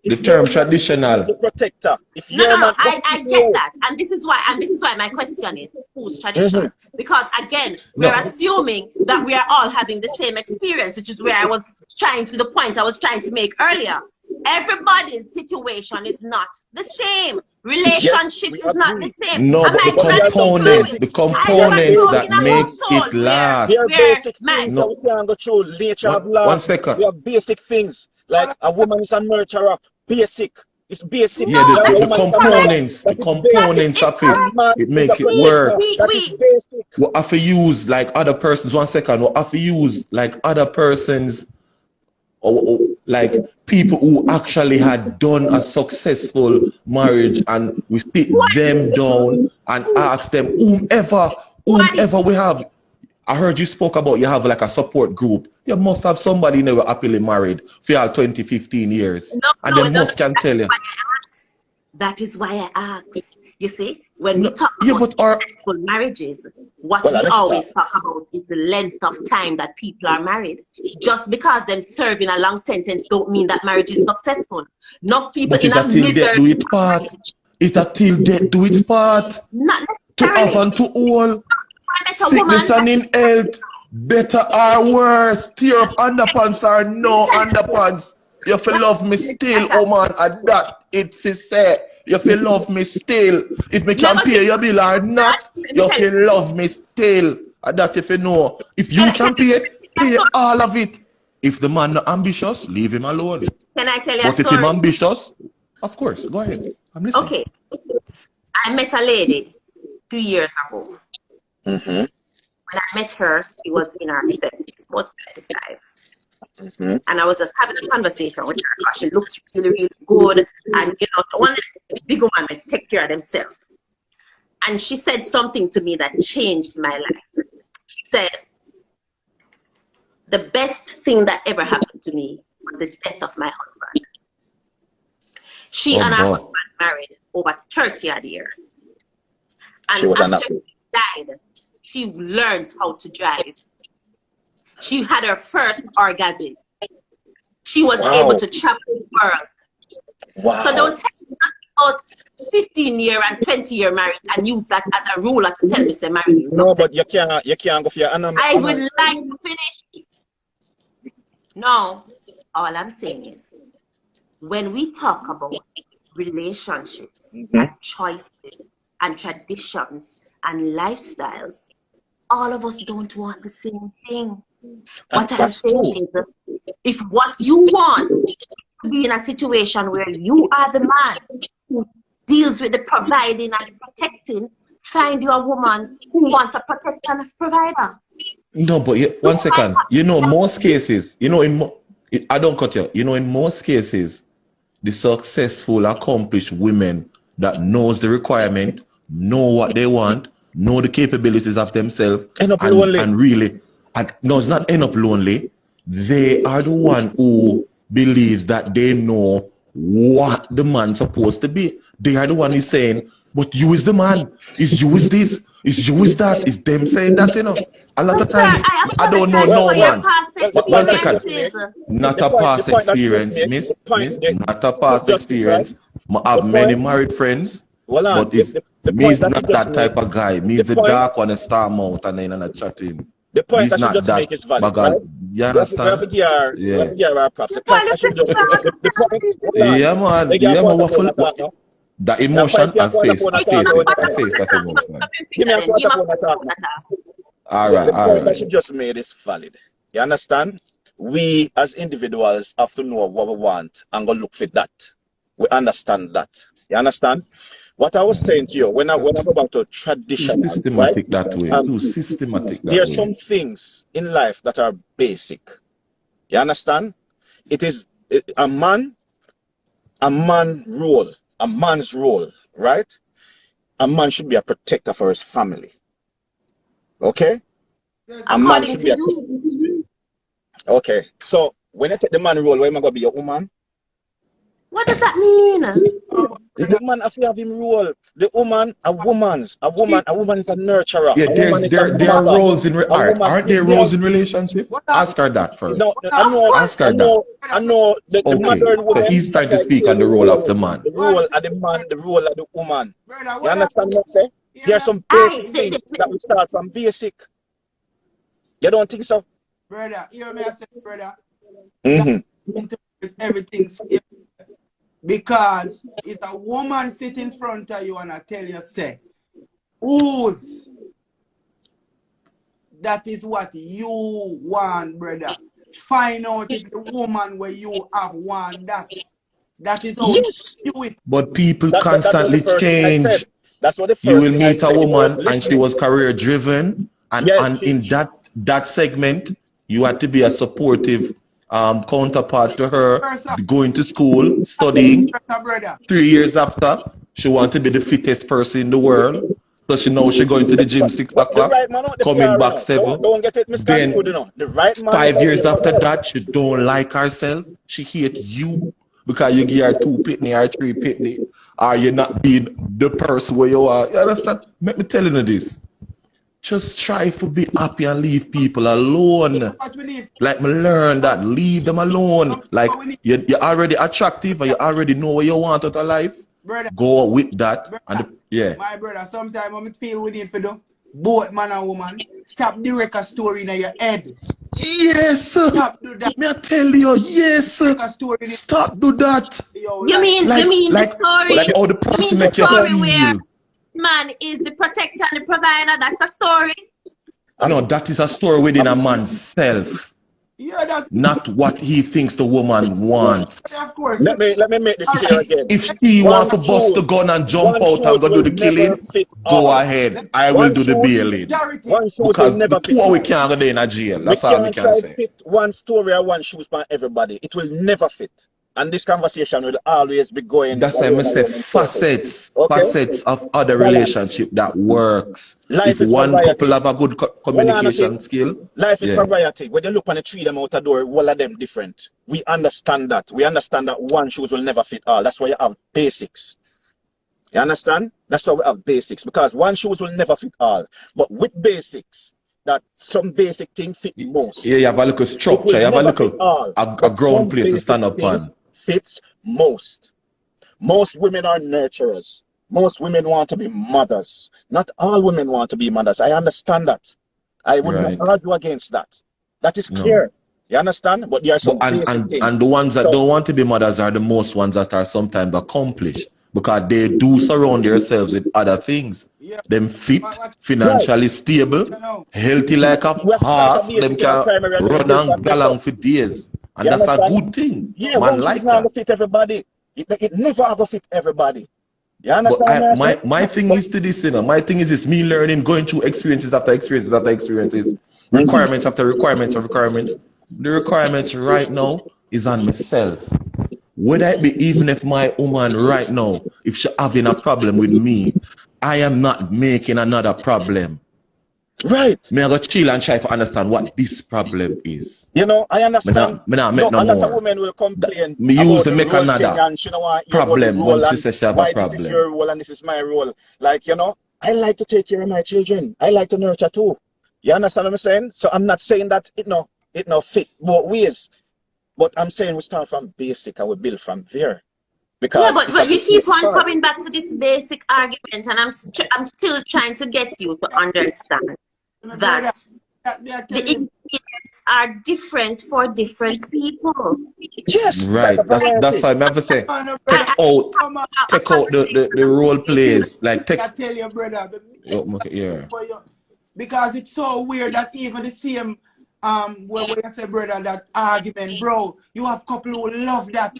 the term traditional. The protector. I get that. And this is why my question is, who's traditional? Because again, we're assuming that we are all having the same experience, which is where I was trying to make earlier. Everybody's situation is not the same. Relationship is not the same. No, but the components that make it last. There are basic things that we can go through. Nature of love. 1 second. We have basic things. Like a woman is a nurturer. Basic. It's basic. Yeah, the components of it make it work. We have to use like other persons. 1 second. We have to use like other persons, or like people who actually had done a successful marriage, and we sit them down and ask them, whomever we have. I heard you spoke about you have like a support group. You must have somebody never happily married for all 20, 15 years. Can tell you. That is why I ask. You see, when we talk about successful marriages, what we always talk about is the length of time that people are married. Just because them serving a long sentence don't mean that marriage is successful. No people in a misery. Do its part. It until death do its part. Not to have and to all. Sickness and in health, better or worse. Tear up underpants or no underpants. You feel love me still, woman, and that it is say. You feel love me still. If me can pay your bill or not, you feel love me still. And that if you know. If you can pay all of it. If the man not ambitious, leave him alone. Can I tell you But if he's ambitious, of course, go ahead. I'm listening. Okay. I met a lady 2 years ago. When I met her, she was in her 70s, about 35. And I was just having a conversation with her because she looked really, really good. And, one big woman may take care of themselves. And she said something to me that changed my life. She said, the best thing that ever happened to me was the death of my husband. She and her husband married over 30 odd years. And after he died, she learned how to drive. She had her first orgasm. She was able to travel the world. So don't tell me about 15-year and 20-year marriage and use that as a rule to tell me say marriage is successful. No, but you can't go for your I would like to finish. No, all I'm saying is when we talk about relationships and choices and traditions and lifestyles, all of us don't want the same thing. What I'm saying is, if what you want to be in a situation where you are the man who deals with the providing and the protecting, find you a woman who wants a protector and a provider. No, but one second. You know, most cases, you know, I don't cut you. You know, in most cases, the successful, accomplished women that knows the requirement, know what they want, know the capabilities of themselves, and really, no, it's not end up lonely. They are the one who believes that they know what the man's supposed to be. They are the one who's saying, but you is the man. Is you is this. Is you is that. Is them saying that, you know. A lot of times, I don't know no man. One second. Not a past experience, miss. Not a past experience. I have many married friends, but me's not that type of guy. Me's the dark one, a star mouth, and then a chatting. The point He's I should not just that make is valid, bugger. right? You understand? Yeah. Props. The point I should just the point, yeah, man. Yeah, man. What? That emotion and face that emotion. Give me a quarter phone attack. All right. The point I should just made is valid. You understand? We as individuals have to know what we want and go look for that. We understand that. You understand? What I was saying to you when I go back to tradition, systematic right? That way. Too systematic. There are some things in life that are basic. You understand? It is a man's role, right? A man should be a protector for his family. Okay? A man should be Okay. So when you take the man role, where am I gonna be your woman? What does that mean? The man have to have him role. The woman, a woman is a nurturer. Yeah, there are roles in aren't there roles in relationship? Ask her that first. No, ask her that. I know the modern woman. So he's trying to speak on the role of the man. The role of the man, the role of the woman. You understand what I'm saying? There are some basic things that we start from basic. You don't think so? Brother, hear me I say, brother. Mm-hmm. Everything because it's a woman sitting in front of you and I tell you, say, whose? That is what you want, brother. Find out if the woman where you have want that. That is how you do it. But people constantly change. That's what the first you will meet a woman and she was career driven, and in that segment, you had to be a supportive counterpart to her, going to school, studying. 3 years after, she wanted to be the fittest person in the world. So she knows she's going to the gym 6 o'clock, coming back 7. Don't get it misconstrued, you know. The right man 5 years after that, she don't like herself. She hates you because you give her 2 pitney or 3 pitney, or you're not being the person where you are. You understand? Let me tell you this. Just try to be happy and leave people alone. Like me learn that. Leave them alone. Like you're already attractive and you already know what you want out of life. Brother, go with that. Brother, yeah. My brother, sometimes I feel we need to do both man and woman. Stop the record story in your head. Yes. Stop do that. Me I tell you, yes. Stop do that. You mean the story? Like how the person make you feel. Man is the protector and the provider. That's a story. No, that is a story within a man's self. Yeah, that's not what he thinks the woman wants. Yeah, of course. Let me make this clear again. If he wants to bust the gun and jump out and go do the killing, go ahead. I will do the bailing. Because the poor we can't go in a jail. That's all we can say. Fit one story or one shoes for everybody. It will never fit. And this conversation will always be going. That's why I say facets of other relationship that works. Life if one couple have a good communication skill. Life is variety. When you look on the tree them out the door, all of them different. We understand that. We understand that one shoes will never fit all. That's why you have basics. You understand? That's why we have basics. Because one shoes will never fit all. But with basics, that some basic thing fit most. Yeah, you have a little structure. You have a little a ground place to stand up on. Fits most. Most women are nurturers. Most women want to be mothers. Not all women want to be mothers. I understand that. I would not argue against that. That is clear. You understand? But there are some basic things. And the ones that don't want to be mothers are the most ones that are sometimes accomplished because they do surround themselves with other things. Yeah. Them fit, financially stable, healthy like a horse. Them can run and galang for days. And that's a good thing. Yeah, man, one like is not going to fit everybody. It never ever fit everybody. You understand? But my thing is to this, you know. My thing is this: me learning, going through experiences after experiences after experiences, requirements after requirements of requirements. The requirements right now is on myself. Whether it be even if my woman right now, if she having a problem with me, I am not making another problem. Right. Me I go chill and try to understand what this problem is. You know, I understand. Me not make no a lot more. of women will complain. Me use to make another and she don't want problem when she says she have a problem. This is your role and this is my role. Like, you know, I like to take care of my children. I like to nurture too. You understand what I'm saying? So I'm not saying that it no fit both ways. But I'm saying we start from basic and we build from there. Because but you keep on coming back to this basic argument, and I'm still trying to get you to understand that the ingredients are different for different people. Yes, right. That's why I never say take out the role plays. Like take. I tell you, brother. Yeah. Because it's so weird that even the same where you say, brother, that argument, bro, you have couple who love that.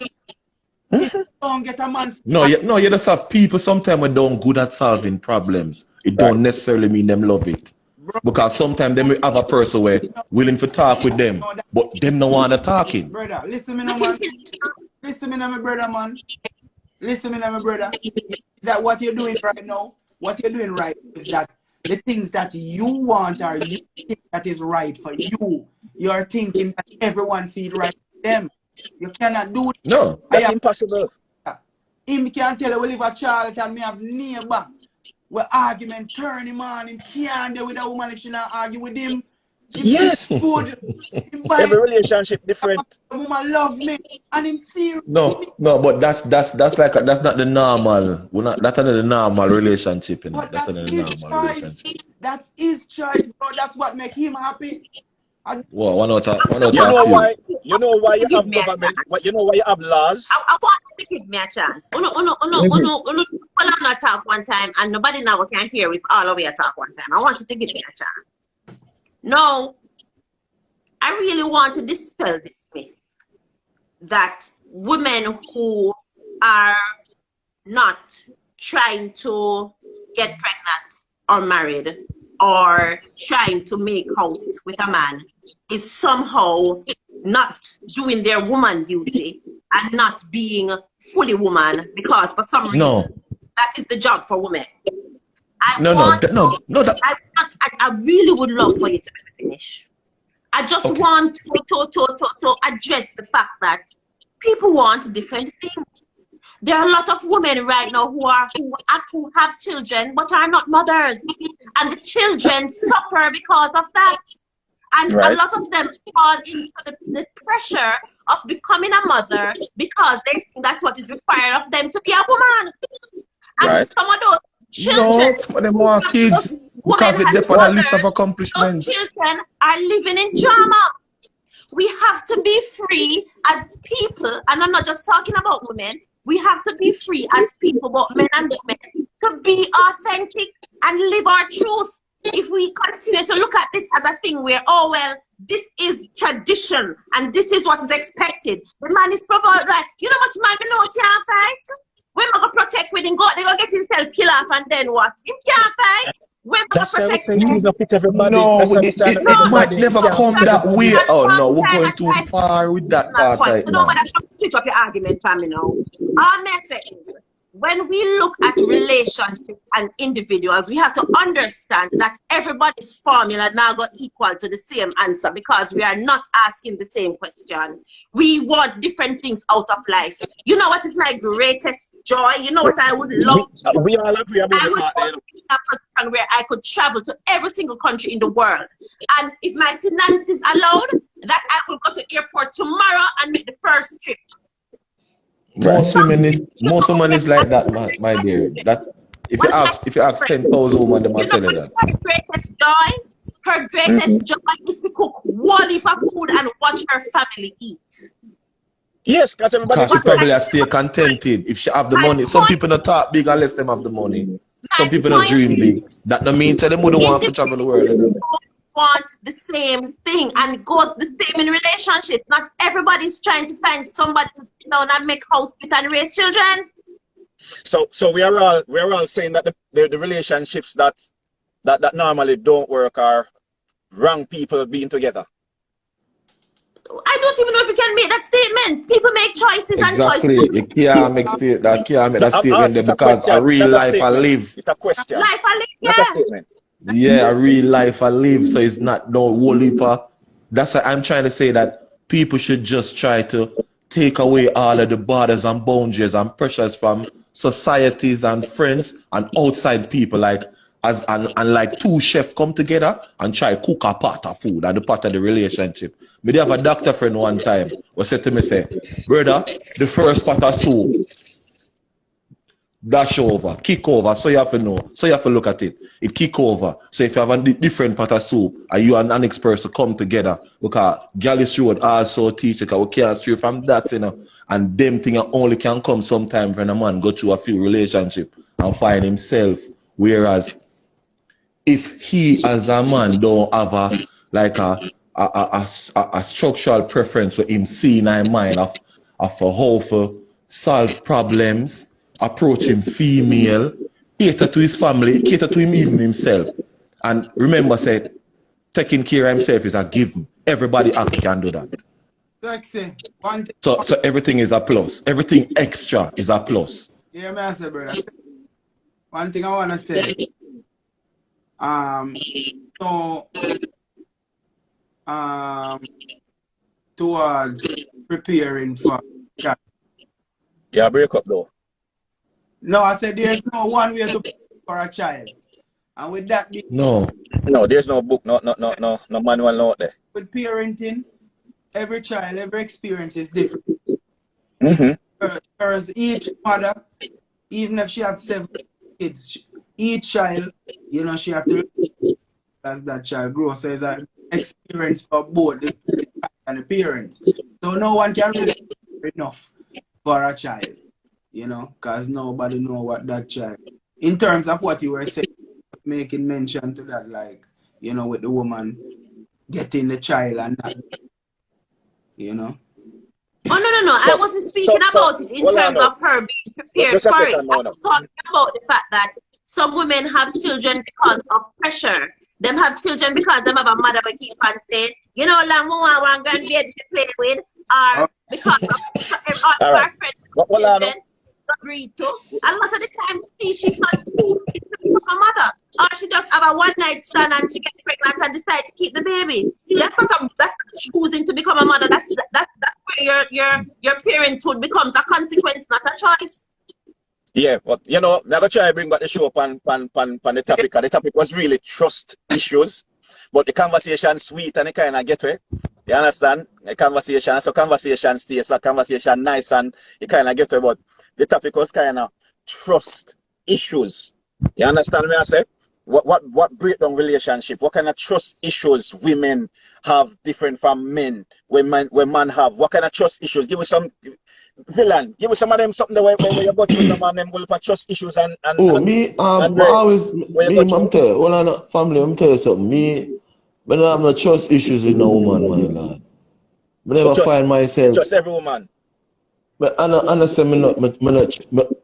Don't get a man. No, you just have people sometimes who don't good at solving problems. It don't necessarily mean them love it. Bro, because sometimes they may have a person where willing to talk with them, but them no want to talking. Brother, listen me now, man. Listen me now, my brother, man. Listen me now, my brother. That what you're doing right now, what you're doing right is that the things that you want or you think that is right for you, you're thinking that everyone see it right for them. You cannot do it. No, that's impossible. Him can tell you we live at Charlton, me have neighbor. Where argument turn him on, him can't deal with a woman if she not argue with him. Yes. Good. Every relationship different. The woman love me and him serious. No, but that's like that's not the normal. That's not the normal relationship. But that's his choice. That's his choice, bro. That's what make him happy. Well, one out you know why? You know why you have government? You know why you have laws? I want to give me a chance. Well, I'm not talk one time, and nobody now can hear if all of you talk one time. I want you to give me a chance. No, I really want to dispel this myth that women who are not trying to get pregnant or married or trying to make house with a man is somehow not doing their woman duty and not being fully woman, because for some reason that is the job for women. I really would love for you to finish. I just want to address the fact that people want different things. There are a lot of women right now who have children but are not mothers, and the children suffer because of that. And a lot of them fall into the pressure of becoming a mother because they think that's what is required of them to be a woman. And some of those children, some of them want kids because they depend on a list of accomplishments. Those children are living in drama. We have to be free as people, and I'm not just talking about women. We have to be free as people, both men and women, to be authentic and live our truth. If we continue to look at this as a thing where, oh, well, this is tradition and this is what is expected. The man is probably like, you know much man, we know he can't fight. We're going to protect with him, they're going to get himself killed off, and then what? He can't fight. We're going to protect him. No, it might never come that way. Oh, no, we're going too far with that part right now. Nobody can switch up your argument for me now. Our message is, when we look at relationships and individuals, we have to understand that everybody's formula now got equal to the same answer, because we are not asking the same question. We want different things out of life. You know what is my greatest joy? You know what I would love to do? We all agree about I would be in a position where I could travel to every single country in the world. And if my finances allowed, that I would go to airport tomorrow and make the first trip. Most women is like that, my dear. That if you ask 10,000 women, they might tell you that. My greatest joy her greatest joy is to cook one heap of food and watch her family eat. Yes, because everybody. Because she probably has stay contented if she have the money. Some people not talk big unless them have the money. Some people not dream big. That no means that they wouldn't want to travel the world. You know? Want the same thing, and it goes the same in relationships. Not everybody's trying to find somebody to sit down and make house with and raise children. So we are all saying that the relationships that normally don't work are wrong people being together. I don't even know if you can make that statement. People make choices and choices. Exactly. You can't make that statement there because a real life I live. It's a question. Life I live, Not a statement. Yeah, a real life I live. So it's not no whole heap of. That's what I'm trying to say, that people should just try to take away all of the borders and boundaries and pressures from societies and friends and outside people, like like two chefs come together and try cook a pot of food and the part of the relationship. Me have a doctor friend one time who said to me, say, brother, the first pot of soup, dash over, kick over, so you have to know, so you have to look at it. It kick over. So if you have a different pot of soup and you and an next person come together, because Gyalis Road also teach, because we can't stray from that, you know, and them things only can come sometime when a man go through a few relationship and find himself. Whereas if he as a man don't have a structural preference with him seeing in mind of how to solve problems, approaching female, cater to his family, cater to him even himself. And remember, say, taking care of himself is a given. Everybody can do that. Sexy. So everything is a plus. Everything extra is a plus. Yeah, man, I say, brother. One thing I want to say. Towards preparing for that. Yeah, break up though. No, I said there's no one way to prepare for a child. And with that being no, there's no book, no manual out there. With parenting, every child, every experience is different. Whereas each mother, even if she has 7 kids, each child, you know, she have to as that child grows. So it's an experience for both the child and the parents. So no one can really prepare enough for a child, you know, because nobody know what that child. In terms of what you were saying, making mention to that, like, you know, with the woman getting the child and that, you know. Oh, no. I wasn't speaking about it in terms of her being prepared for it. I'm talking about the fact that some women have children because of pressure. Them have children because them have a mother who keep on saying, you know, like, one grandbaby to play with, or because of our friends children agreed to. A lot of the time, she can't become a mother, or she just have a one-night stand and she gets pregnant and decides to keep the baby. That's not choosing to become a mother. That's where your parenthood becomes a consequence, not a choice. Yeah, but you know, I'm gonna try to bring back the show on the topic. The topic was really trust issues, but the conversation sweet and it kind of get it. You understand? The conversation, so conversation stays, so conversation nice and it kind of get it. But the topic was kind of trust issues. You understand me? I say what break down relationship? What kind of trust issues women have different from men? When man have what kind of trust issues? Give us some. Villain, give us some of them something the way you go through them and them will trust issues and I'm tell you something. Me don't have no trust issues with no woman, my lord. I never find myself. Trust every woman. But I understand I'm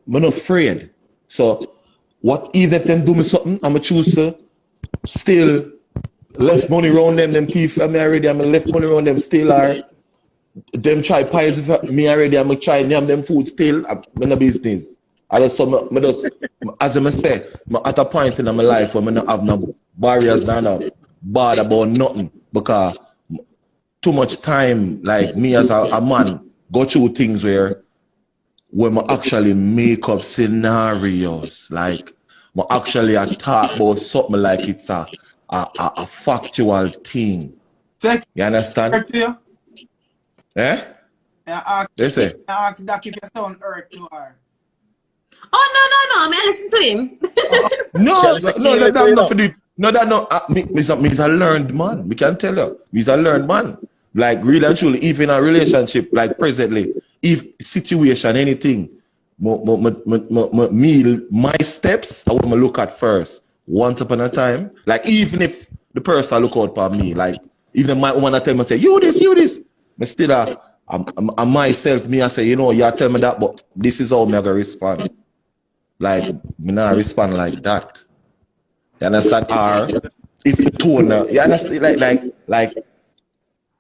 not afraid. So what either of them do me something, I'm choose to still left money around them thief. I'm already left money around them still are. Them try pies me already, I'm try name them food still. I'm in a business. I just as I say, I'm at a point in my life where I don't have no barriers, no bad about nothing. Because too much time, like me as a man, go through things where I actually make up scenarios. Like I actually talk about something like it's a factual thing. You understand? Eh? They say. I asked that if your son hurt to her. Oh, no. I mean, listen to him. No, that's not for the. No, that no. Me's a learned man. We can tell you. Me's a learned man. Like really and truly, even in a relationship, like presently, if situation, anything, my steps, I want to look at first. Once upon a time, like even if the person I look out for me, like even my woman I tell me say, you this, but still I'm myself, me I say, you know, you tell me that, but this is how me I gonna respond. Like me not respond like that. You understand? Or if the tone, you understand? Like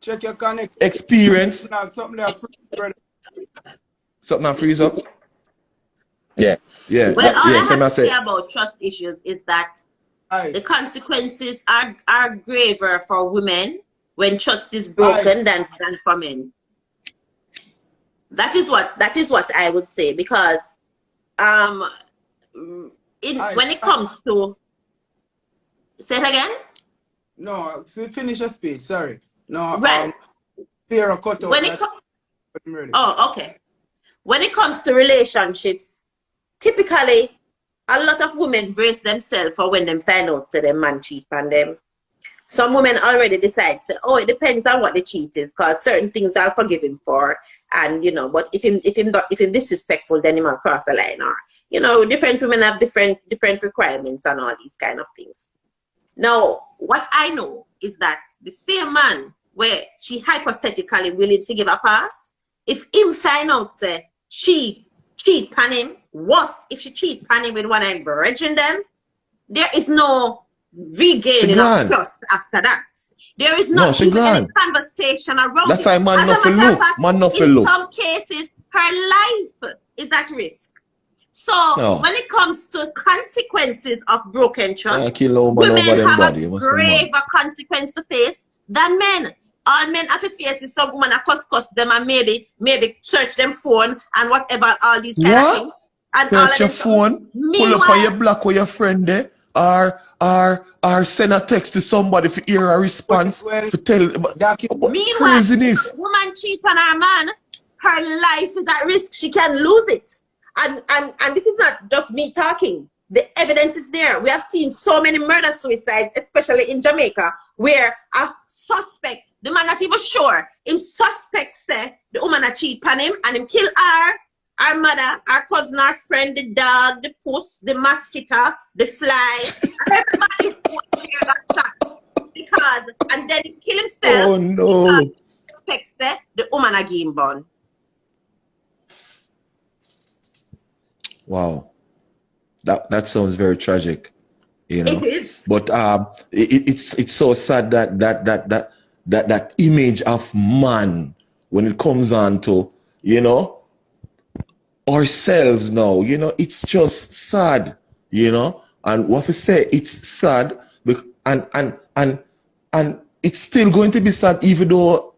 Check your connect. experience. Something that freeze, brother. Something that freeze up. Yeah. Yeah. Well, all I yeah. have to say about trust issues is that the consequences are graver for women when trust is broken than for men. That is what I would say, because when it comes to, say it again. No, finish your speech. Sorry. No. Right. Fear of cut out. Okay. When it comes to relationships, typically a lot of women brace themselves for when them find out say their man cheat on them. Some women already decide, say, oh, it depends on what the cheat is, because certain things I'll forgive him for, and you know, but if him disrespectful, then he might cross the line, or you know, different women have different requirements and all these kind of things. Now, what I know is that the same man where she hypothetically willing to give a pass, if him find out say she cheat on him, worse if she cheat on him with one I'm bridging them, there is no regaining of trust after that. There is not even any conversation around That's why man not for look. Man not for look. In some cases, her life is at risk. So when it comes to consequences of broken trust, women have a graver consequence to face than men. All men have to face is some woman cuss them and maybe search them phone and whatever, all these kind of things. And search your phone, pull up on your block with your friend there, or send a text to somebody for hear a response to tell craziness. Woman cheat on her man, her life is at risk. She can lose it. And this is not just me talking. The evidence is there. We have seen so many murder suicides, especially in Jamaica, where a suspect, the man not even sure, him suspect say the woman a cheat on him and him kill her, our mother, our cousin, our friend, the dog, the puss, the mosquito, the fly, everybody who hear that shot. Because, and then he kill himself. Oh no. Because he suspects say the woman a game born. Wow. That sounds very tragic, you know. It is. But it's so sad that image of man when it comes on to, you know, ourselves now, you know, it's just sad, you know. And what we say, it's sad, and it's still going to be sad even though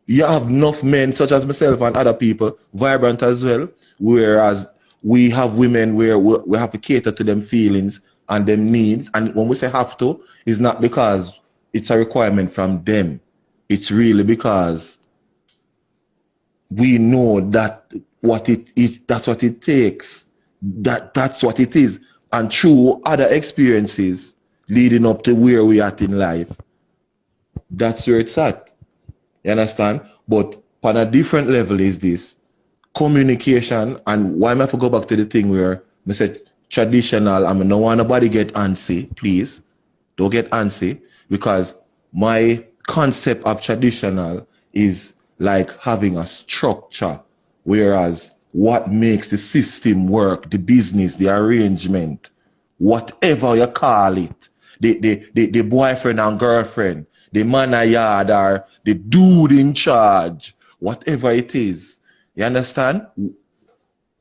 you have enough men such as myself and other people vibrant as well, whereas we have women where we have to cater to them feelings and them needs. And when we say have to, it's not because it's a requirement from them. It's really because we know that what it is, that's what it takes. That's what it is. And through other experiences leading up to where we are at in life, that's where it's at. You understand? But on a different level is this. Communication, and why am I have to go back to the thing where I said traditional, I mean, no want nobody get antsy, please. Don't get antsy, because my concept of traditional is like having a structure, whereas what makes the system work, the business, the arrangement, whatever you call it, the boyfriend and girlfriend, the man a yard, or the dude in charge, whatever it is. You understand?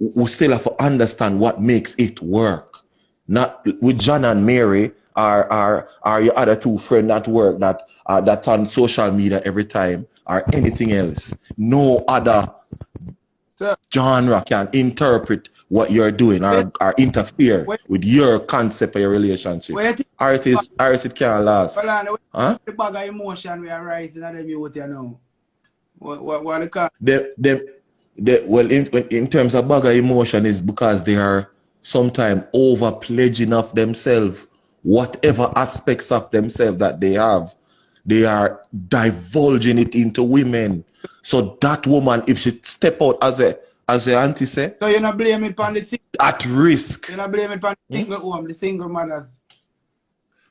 We still have to understand what makes it work. Not with John and Mary or your other two friends at work that on social media every time or anything else. No other genre can interpret what you're doing or interfere with your concept of your relationship. Or it can't last. Huh? The bag of emotion we are rising at them youth, you know. What the call? Well, in terms of bag of emotion is because they are sometimes over pledging of themselves whatever aspects of themselves that they have, they are divulging it into women. So that woman, if she step out as a auntie say, So you're not blaming it on the single. at risk. You're not blaming it on the single home, the single mothers.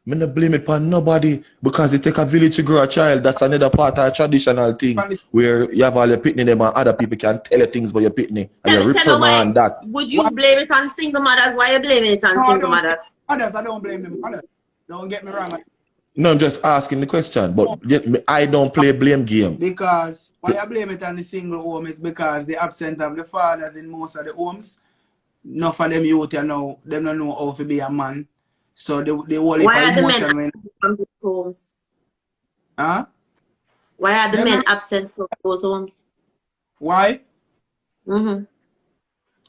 Me not blame it on nobody because it take a village to grow a child. That's another part of a traditional thing where you have all your pitney them and other people can tell you things about your pitney and you reprimand that. Would you blame it on single mothers? Why are you blaming it on single mothers? I don't blame them. Mothers. Don't get me wrong. No, I'm just asking the question, but I don't play blame game. Because why I blame it on the single home is because the absence of the fathers in most of the homes. Enough of them youth now, them don't know how to be a man. So they whole why are the men emotion absent from those homes? Huh? Why are the men absent from those homes? Why? Mm-hmm.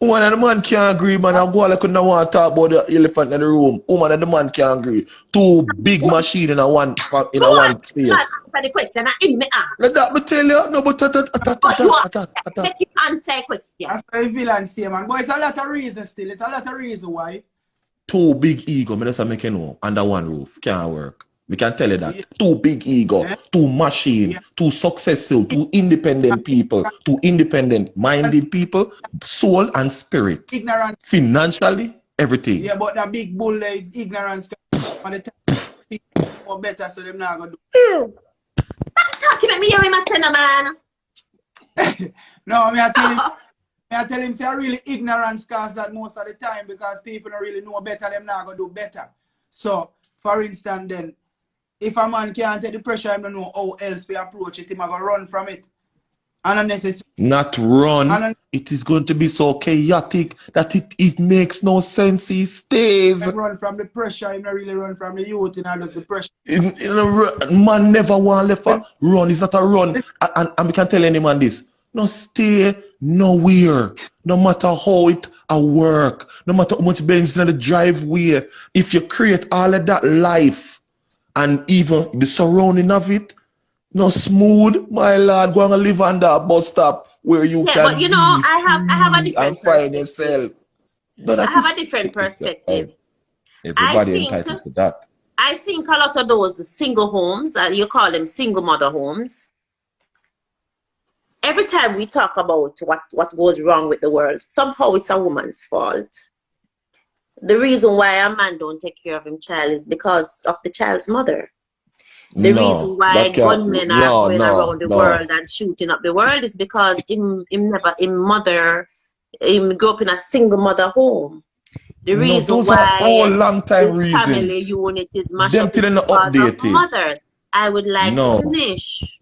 Woman and the man can't agree, man. I go like I want to talk about the elephant in the room. Woman and the man can't agree. Two big machines in a one space. Answer the question. Let that me tell you. No, but Make you answer a question. That's a villain statement. But it's a lot of reasons still. It's a lot of reasons why. Two big ego, me just make you know, under one roof. Can't work. We can tell you that. Yeah. Two big ego, two machine, two successful, two independent people, two independent minded people, soul and spirit. Ignorance. Financially, everything. Yeah, but the big bull there is ignorance. On the time people better, so them not gonna do. Stop talking at me, you must send a man. No, I tell him say really ignorance cause that most of the time because people don't really know better, them not gonna do better. So, for instance, then if a man can't take the pressure, him don't know how else to approach it, him gonna run from it. And unnecessary. Not run. It is going to be so chaotic that it makes no sense. He stays. He run from the pressure, he don't really run from the youth, just the pressure. Man never want left a run. It's not a run. And we can tell any man this. No stay nowhere. No matter how it work. No matter how much Benz in the driveway. If you create all of that life and even the surrounding of it, no smooth, my lord, go and live on that bus stop where you can. But you know, I have a different and find yourself. I have a different perspective. Everybody entitled to that. I think a lot of those single homes, you call them single mother homes. Every time we talk about what goes wrong with the world, somehow it's a woman's fault. The reason why a man don't take care of his child is because of the child's mother. The reason why gunmen are going around the world and shooting up the world is because him grew up in a single mother home. The reason those why are all long time reasons. Family unit is mashed up because of mothers. I would like to finish.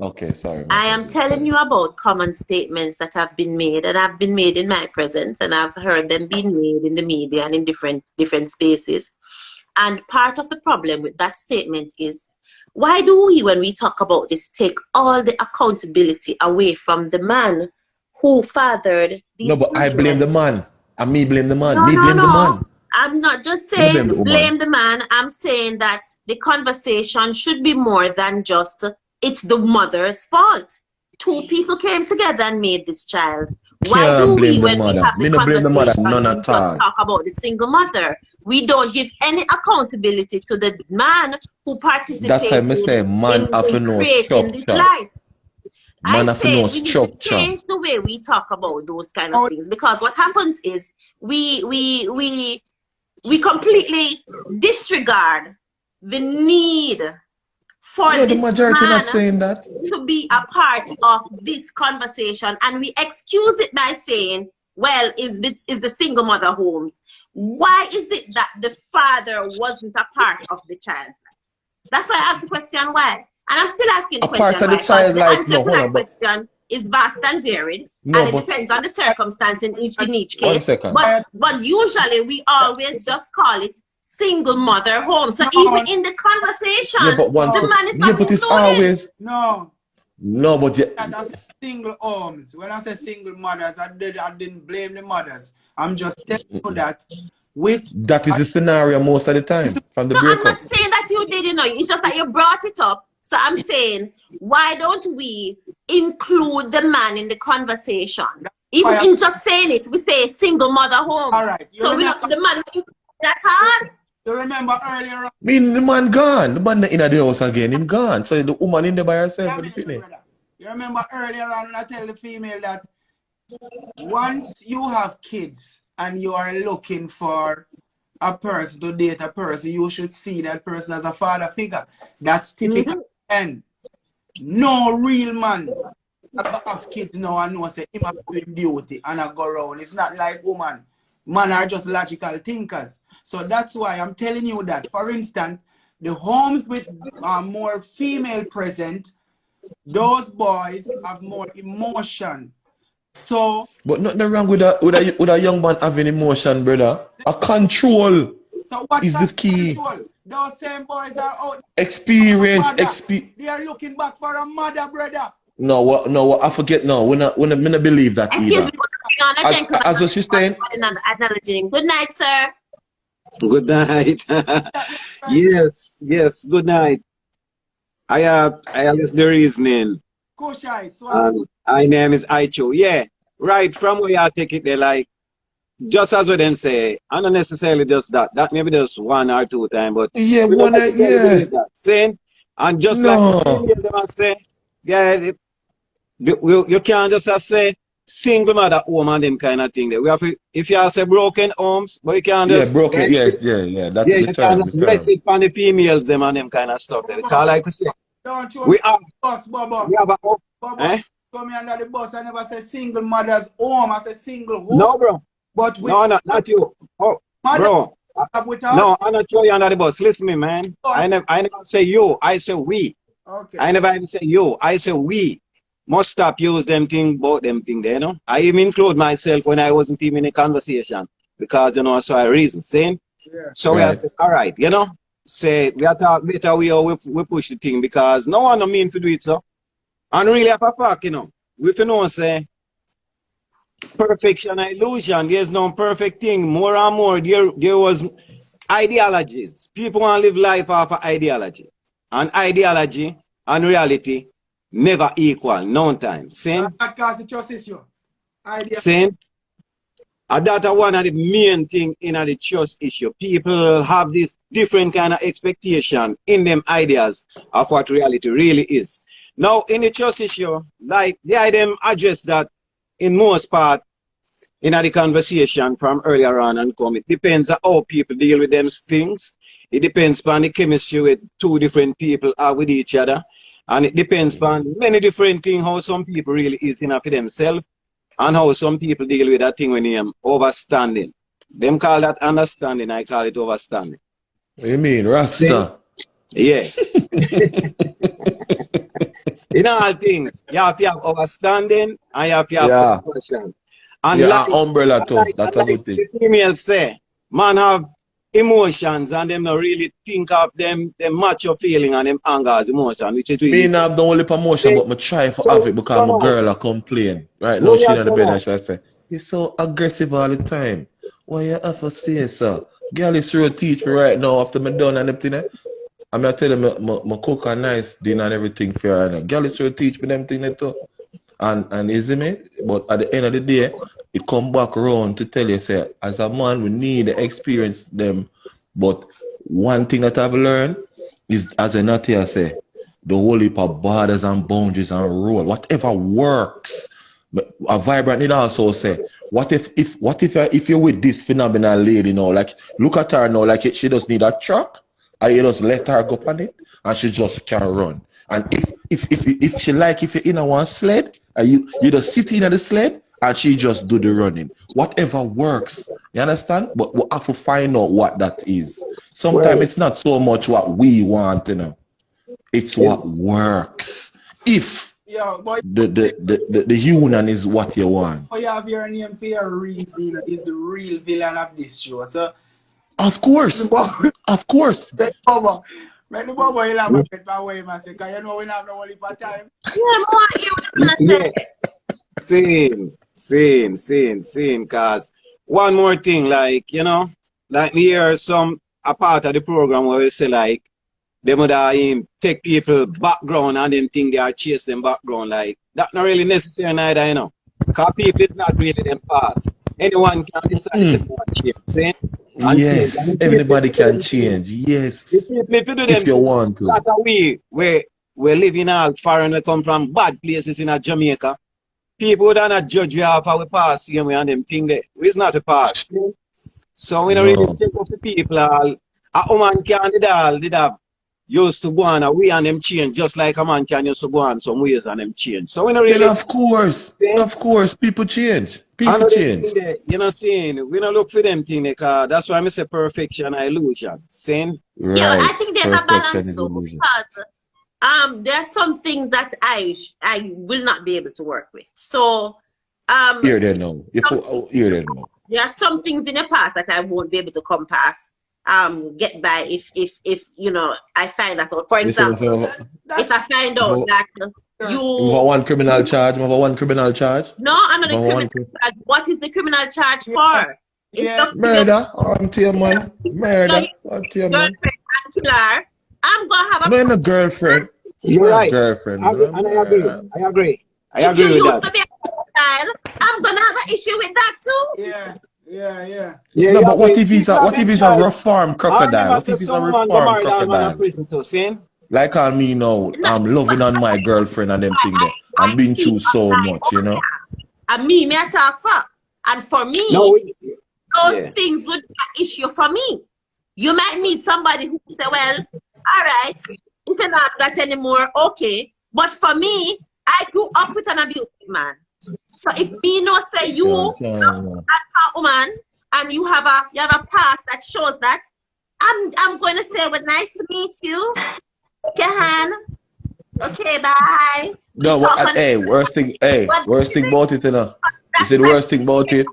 Okay, sorry. I am telling you about common statements that have been made and have been made in my presence, and I've heard them being made in the media and in different spaces. And part of the problem with that statement is, why do we, when we talk about this, take all the accountability away from the man who fathered these children? No, but I blame the man. And me blame the man. The man. I'm not just saying blame the man. I'm saying that the conversation should be more than just it's the mother's fault. Two people came together and made this child. Why do we, when we have the conversation, just talk about the single mother? We don't give any accountability to the man who participated in creating this life. I say we need to change the way we talk about those kind of things, because what happens is we completely disregard the need for this man to be a part of this conversation, and we excuse it by saying, well, is the single mother homes. Why is it that the father wasn't a part of the child's life? That's why I asked the question why. And I'm still asking the question why. The answer to that question is vast and varied, and it depends on the circumstance in each case. But usually we always just call it single mother home. So even in the conversation, the man is not included. No, but that's single homes. When I say single mothers, I didn't blame the mothers. I'm just telling you that that is the scenario most of the time from the breakup. I'm not saying that you didn't know. It's just that you brought it up. So I'm saying, why don't we include the man in the conversation? Even in just saying it, we say single mother home. All right. So the man, that's hard. You remember earlier on? mean the man gone. The man not in the house again. Him gone. So the woman in there by herself with the Brother. picnic. You remember earlier on when I tell the female that once you have kids and you are looking for a person to date a person, you should see that person as a father figure. That's typical. And no real man have kids now and know say him have doing duty and I go around. It's not like woman. Men are just logical thinkers. So that's why I'm telling you that. For instance, the homes with more female present, those boys have more emotion. So, but nothing wrong with a young man having emotion, brother. A control so what is the key. Control? Those same boys are out. Experience, They are looking back for a mother, brother. No, I forget now. When I believe that Excuse either. me, As what she's saying. Acknowledging. Good night, sir. Good night. yes, good night. I have the reasoning. My name is Aicho. Yeah, right from where I take it, they like, just as what them say, and not necessarily just that. That maybe just one or two times, but yeah, one yeah. Saying, and just like them say, yeah, you can't just say single mother home and them kind of thing. There. We have to, if you have say broken homes, but you can't just broken. Yeah. That's the term. You can't rest it on the females them and them kind of stuff. There. Because like we say, we have come under the bus. I never say single mother's home. I say single home. No, bro. But not you. Oh, bro. No, I'm not throwing you under the bus. Listen to me, man. I never say you. I say we. Okay. I never even say you. I say we. Must stop use them thing about them thing there, you know. I even include myself when I wasn't even in a conversation because you know so I reason. Saying. Yeah. So we have to, all right, you know. Say we have to talk better we push the thing because no one no mean to do it so. And really have a fact, you know. If you know say perfection illusion, there's no perfect thing. More and more there was ideologies. People want to live life off of ideology. And ideology and reality never equal, no time. Same. Same. And that's one of the main thing in the trust issue. People have this different kind of expectation in them ideas of what reality really is. Now, in the trust issue, like the item address that in most part in the conversation from earlier on and come, it depends on how people deal with them things. It depends on the chemistry with two different people are with each other. And it depends on many different things, how some people really is in for themselves. And how some people deal with that thing when they are overstanding. Them call that understanding, I call it overstanding. What do you mean, Rasta? Yeah. In all things, you have to have overstanding and you have to have compassion. And like, umbrella too, that's a good thing. The females say, man have emotions and them not really think of them macho feeling and them anger as emotion, which is really... Me not have the only emotion, but I try to have it because my girl a complain. Right now, she in the bed and she say, you're so aggressive all the time. Why you have to say so? Gyalis sure teach me right now after me done and everything. I'm going to tell them my cook a nice dinner and everything for her. Gyalis sure teach me them things too. And you see me? But at the end of the day, it come back around to tell you, say, as a man, we need to experience them. But one thing that I've learned is, as a natia say, the whole heap of borders and boundaries and rule, whatever works. But a vibrant need also say, what if you're with this phenomenal lady, you know, like look at her now, like she just need a truck, and you just let her go on it, and she just can run. And if she like, if you're in a one sled, and you just sit in the sled, and she just do the running. Whatever works. You understand? But we have to find out what that is. Sometimes it's not so much what we want, you know. It's what works. If the union is what you want. You have your name for a reason. Is the real villain of this show. So of course. Of course. Man, the boy will have a bit of way, man. Because you know we don't have no only for time. Same. Cause one more thing, like, you know, like me hear a part of the program where we say like, they would take people background and them think they are chase them background. Like, that's not really necessary neither, you know. Because people is not really them past. anyone can decide to go and change. See? And Yes, everybody can change. Yes, if you want to. That we live in all foreign, we come from bad places in Jamaica. People would not judge you off our past same way and them thing there. It's not a past. So we don't really take up the people. A woman can did have used to go on a way and them change, just like a man can used to go on some ways and them change. So we don't really. Then of course, people change. People change. You know, saying we don't look for them thing because that's why I say perfection and illusion. Saying. Right. Yeah, I think there's a balance too, because there are some things that I will not be able to work with. So Hear them now. Hear them now. There are some things in the past that I won't be able to come past, get by if you know I find that out. For example, if I find out that you have one criminal charge, No, I'm not a criminal charge. What is the criminal charge for? Murder, auntie man. Murder, auntie man. Girlfriend and killer. I'm gonna have a girlfriend. You're right. Girlfriend. And I agree. I if agree you with used that. to be a child, I'm gonna have an issue with that too. Yeah, no, but what if he's a reformed crocodile? What if he's a reformed crocodile? Like on me now, I'm loving on my girlfriend and them thing there. I'm being through so much, you know. And me I talk for. And for me, those things would be an issue for me. You might meet somebody who say, well, all right, you cannot do that anymore, okay. But for me, I grew up with an abusive man. So if me no say you a woman and you have a past that shows that, I'm going to say, well, nice to meet you. Okay, Han. Okay, bye. No, worst thing about it, you know. You see the worst thing about it?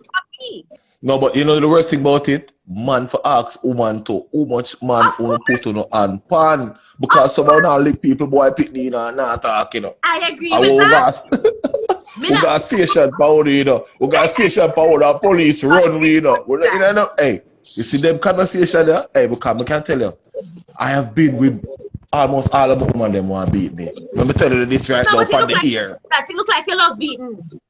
No, but you know the worst thing about it? Man for ask woman to how much man who put on and pan. Because somehow now like people boy pitney, you know, not talk, you know. I agree with that. We got station power, you know. We got station power, the police run, you know. Hey, you see them conversation there? Hey, because I can tell you, I have been with almost all of them and them want to beat me. Let me tell you this right now from the ear. That you look like you love beating.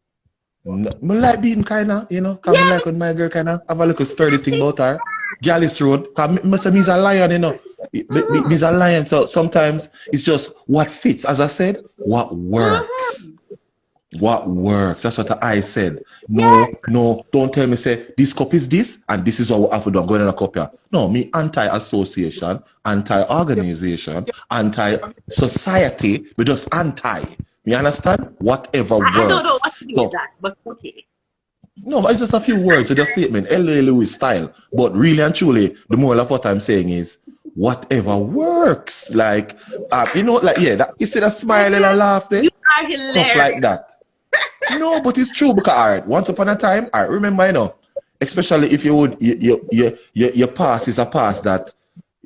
I like beating kinda, you know, because I like when my girl kinda have a little sturdy thing about her. Gyalis Road, because he's a lion, you know. He's a lion, so sometimes it's just what fits. As I said, what works. What works. That's what I said. No, don't tell me, say, this cup is this, and this is what we have to do. I'm going in a cup here. No, me anti-association, anti-organization, anti-society, we just anti. You understand? Whatever works. I don't know what to do with that, but okay. No, but it's just a few words to the statement, L.A. Lewis style. But really and truly, the moral of what I'm saying is, whatever works. Like, you know, like, that, you see that smile and a laugh there? You are hilarious. Stuff like that. No, but it's true because, all right, once upon a time, I remember, you know, especially if you would, your past is a past that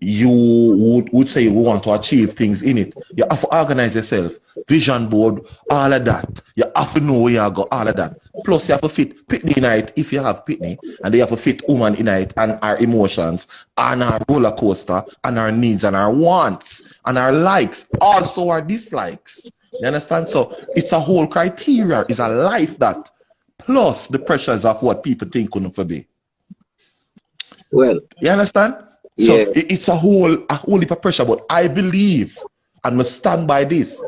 you would say you want to achieve things in it. You have to organize yourself, vision board, all of that. You have to know where you go, all of that. Plus, you have to fit pitney in it if you have pitney, and you have to fit woman in it and our emotions, and our roller coaster, and our needs, and our wants, and our likes, also our dislikes. You understand? So it's a whole criteria. It's a life that, plus the pressures of what people think couldn't be. Well, you understand? So it's a whole heap of pressure. But I believe, and I stand by this.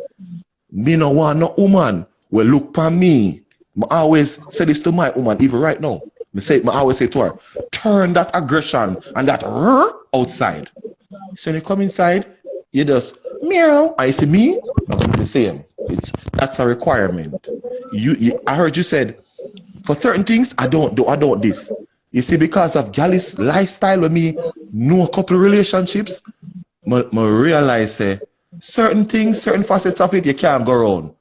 Me no want no woman will look for me. I always say this to my woman, even right now. I always say to her, turn that aggression and that outside. So when you come inside, you just meow. I say me, I'm gonna do the same. That's a requirement. I heard you said, for certain things, I don't this. You see, because of Gyalis lifestyle with me, know a couple of relationships, I realize certain things, certain facets of it, you can't go around.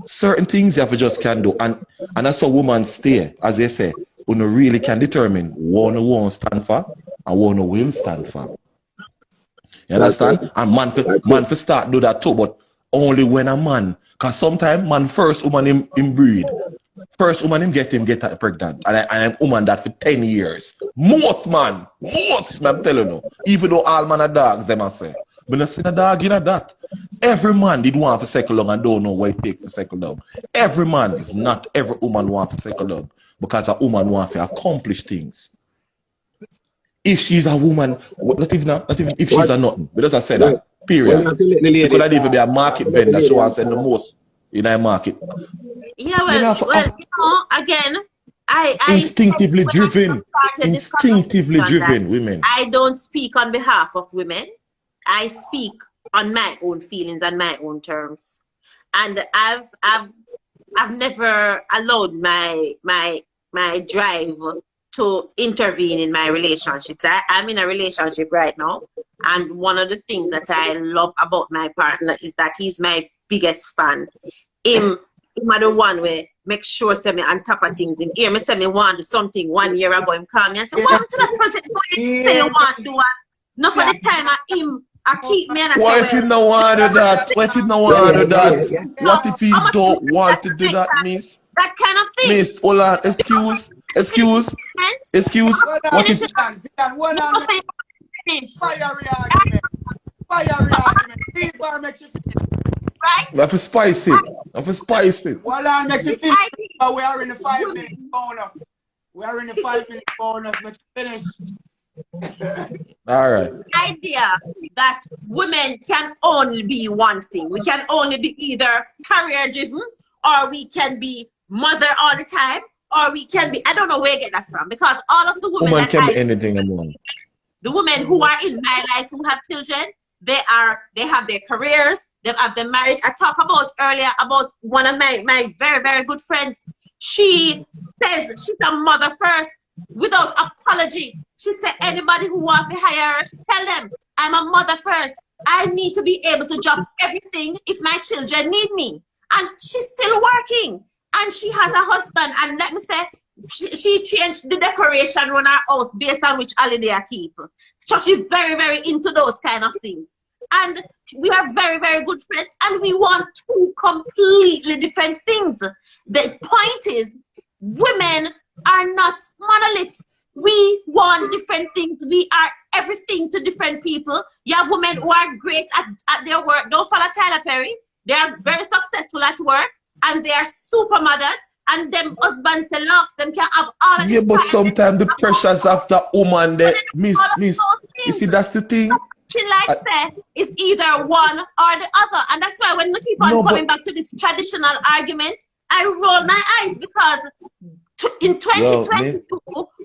Certain things you have to just can't do. And that's how women stay, as they say, who really can determine what one won't stand for and what one will stand for. You understand? And man for start do that too, but only when a man, because sometimes man first woman him breed. First woman him get her pregnant. And I'm woman that for 10 years. Most man, I'm telling you. Even though all man are dogs, them I say. But I see a dog in that. Every man did want to cycle down and don't know why it take to cycle down. Every man is not every woman wants to cycle down. because a woman wants to accomplish things. If she's a woman, not even if she's a nothing, but as I said that, period. It could even be a market vendor, she wants to send the most in a market. Yeah, well, again, I instinctively driven women. I don't speak on behalf of women. I speak on my own feelings and my own terms. And I've never allowed my drive to intervene in my relationships. I'm in a relationship right now, and one of the things that I love about my partner is that he's my biggest fan. Him are the one where make sure say me on top of things. Him hear me say me want to do something 1 year ago, him call me and say, "What to that project? Say you want to do what?" Not for the time I keep me and I what if you don't want to do that? What if you don't want to do that? What if you don't want to do that, miss? That kind of thing. Miss, hold on, excuse. What is Fire argument. People makes you feel. Right? I have to spice it. Well, that makes you feel. We are in the 5-minute bonus. Make you finish. All right. The idea that women can only be one thing. We can only be either career driven, or we can be mother all the time, or we can be, I don't know where you get that from, because all of the women can be anything among. The women who are in my life who have children, they have their careers, they have their marriage. I talked about earlier about one of my very, very good friends. She says she's a mother first without apology. She said anybody who wants to hire her, tell them I'm a mother first. I need to be able to drop everything if my children need me. And she's still working. And she has a husband. And let me say, she changed the decoration on her house based on which holiday I keep. So she's very, very into those kind of things. And we are very, very good friends. And we want two completely different things. The point is, women are not monoliths. We want different things. We are everything to different people. You have women who are great at their work. Don't follow Tyler Perry. They are very successful at work. And they are super mothers. And them husbands say, look, them can have all of this. Yeah, but sometimes the pressures of the woman, they miss. You see, that's the thing. She likes that is either one or the other. And that's why when we keep on coming back to this traditional argument, I roll my eyes because in 2022,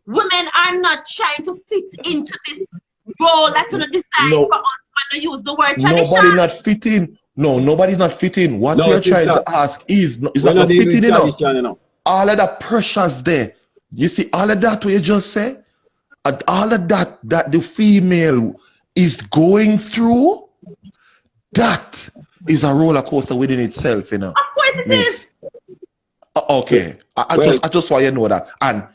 women are not trying to fit into this role that's going to decide for us when they use the word tradition. Nobody not fitting. No, nobody's not fitting. What we are trying to ask is not fitting enough. All of the pressures there. You see, all of that what you just said, all of that the female is going through, that is a roller coaster within itself, you know. Of course it is. Okay, I just want you to know that, and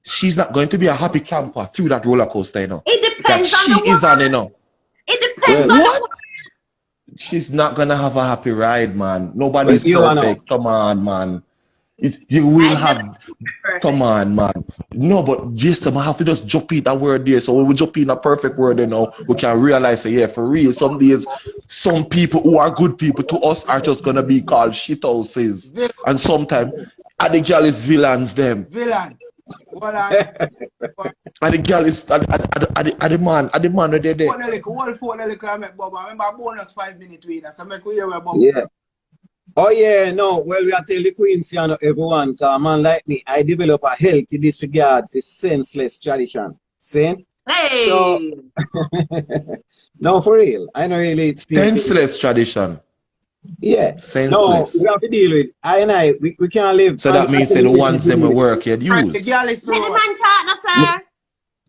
she's not going to be a happy camper through that roller coaster, you know. It depends that on the she is on, you know. It depends on the woman. She's not gonna have a happy ride, man. Nobody's perfect. Come on, man. You will have. Come on, man. No, but yes, I have to just jump in that word there. So when we jump in a perfect word, you know, we can realize, yeah, for real. Some days, some people who are good people to us are just gonna be called shithouses, and sometimes, are the Gyalis villains them. Villain. Are the Gyalis? Are the man? Are the man where they're there? Remember bonus 5 minutes winner. So make we hear about. Yeah. Oh yeah, no. Well, we are telling the Queens, you know, everyone, a man like me, I develop a healthy disregard for senseless tradition. See? Hey. So, no, for real. I don't really think senseless tradition. Yeah. Senseless. No, we have to deal with. We can't live. So that means the ones them will work you'd use.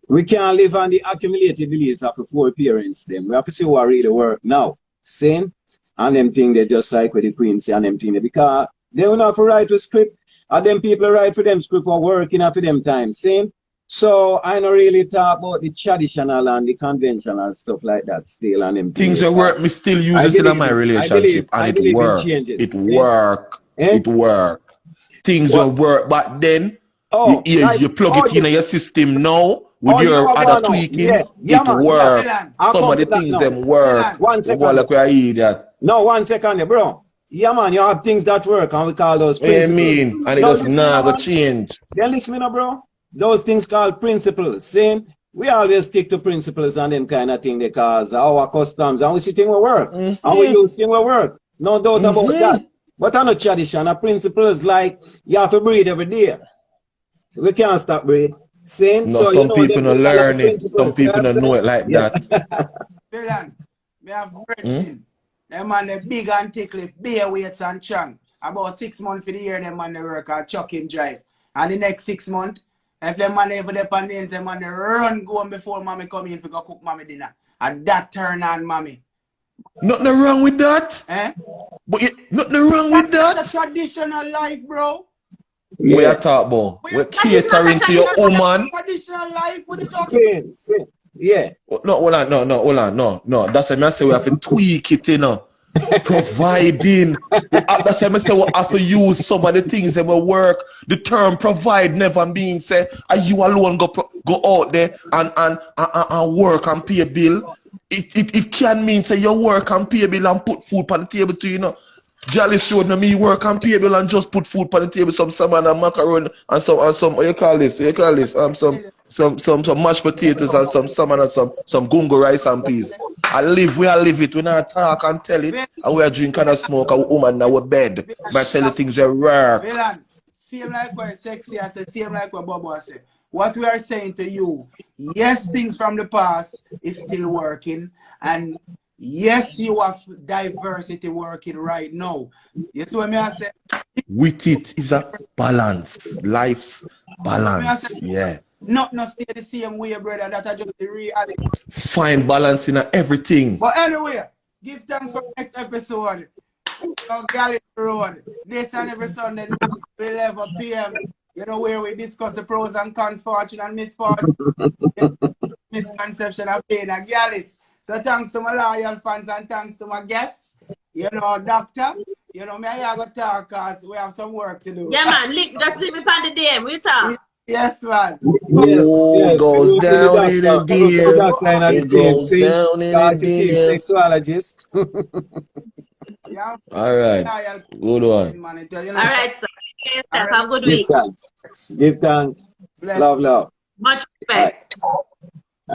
We can't live on the accumulated beliefs of the four parents. Them. We have to see what really work now. Same. And them thing they just like with the Queens and them thing because they will not write with script. And them people write for them script for working after them time. Same. So I don't really talk about the traditional and the conventional stuff like that still and them things that work me still use it still in my relationship and it work. It work. Things will work, but then you plug it in your system now with your other tweaking, it work. Some of the things them work. 1 second. Like we are idiot. No, 1 second, bro. Yeah, man, you have things that work, and we call those What you principles. mean? And it Now, just listen, nah go man. change. Then listen, bro. Those things called principles. Same. We always stick to principles and them kind of thing because our customs and we see things will work. And we use things will work. No doubt about that. But on a tradition, a principle is like you have to breathe every day. So we can't stop breathe. Same. No, So some you people them don't a lot of learn it. Some principles. people don't know it like Yeah. that. Villain, we have brethren. Them man they big and tickly, bare weights and chunk. About 6 months for the year, them man they work and chuck him drive. And the next 6 months, if them man ever depend on them man they run go on before mommy come in to go cook mommy dinner. And that turn on mommy. Nothing wrong with that. But nothing wrong with that. That's a traditional life, bro. Yeah. We are talking about. We're catering to your woman. Traditional life. What is up? Same. Yeah. No, hold on, no. That's why I say we have to tweak it, you know. Providing. That's why I say we have to use some of the things that will work. The term provide never means say, are you alone go out there and work and pay a bill. It can mean say you work and pay a bill and put food on the table too, you know. Gyalis showed me work and pay bill and just put food on the table, some salmon and macaroni and some what you call this? Some mashed potatoes and some salmon and some gungo rice and peas. We live it. We not talk and tell it. And we are drinking and smoke a woman in our bed. But tell the things are rare. Villain, same like what sexy I say, same like what Bobo say. What we are saying to you, yes, things from the past is still working, and yes, you have diversity working right now. You see what I say? With it is a balance. Life's balance. Yeah. Not stay the same way, brother. That are just the reality. Find balance in everything. But anyway, give thanks for the next episode. On Gyalis Road. This and every Sunday, 11 p.m. You know, where we discuss the pros and cons, fortune and misfortune. Misconception of pain at Gyalis. So thanks to my loyal fans and thanks to my guests. You know, doctor. You know, me and you go talk because we have some work to do. Yeah, man. Just leave me on the DM. We talk. Yes, man. Yes. Goes down in the DM. It goes down in the DM. Sexologist. Yeah. All right. Good one. All right, sir. Have a good week. Give thanks. Love. Much respect.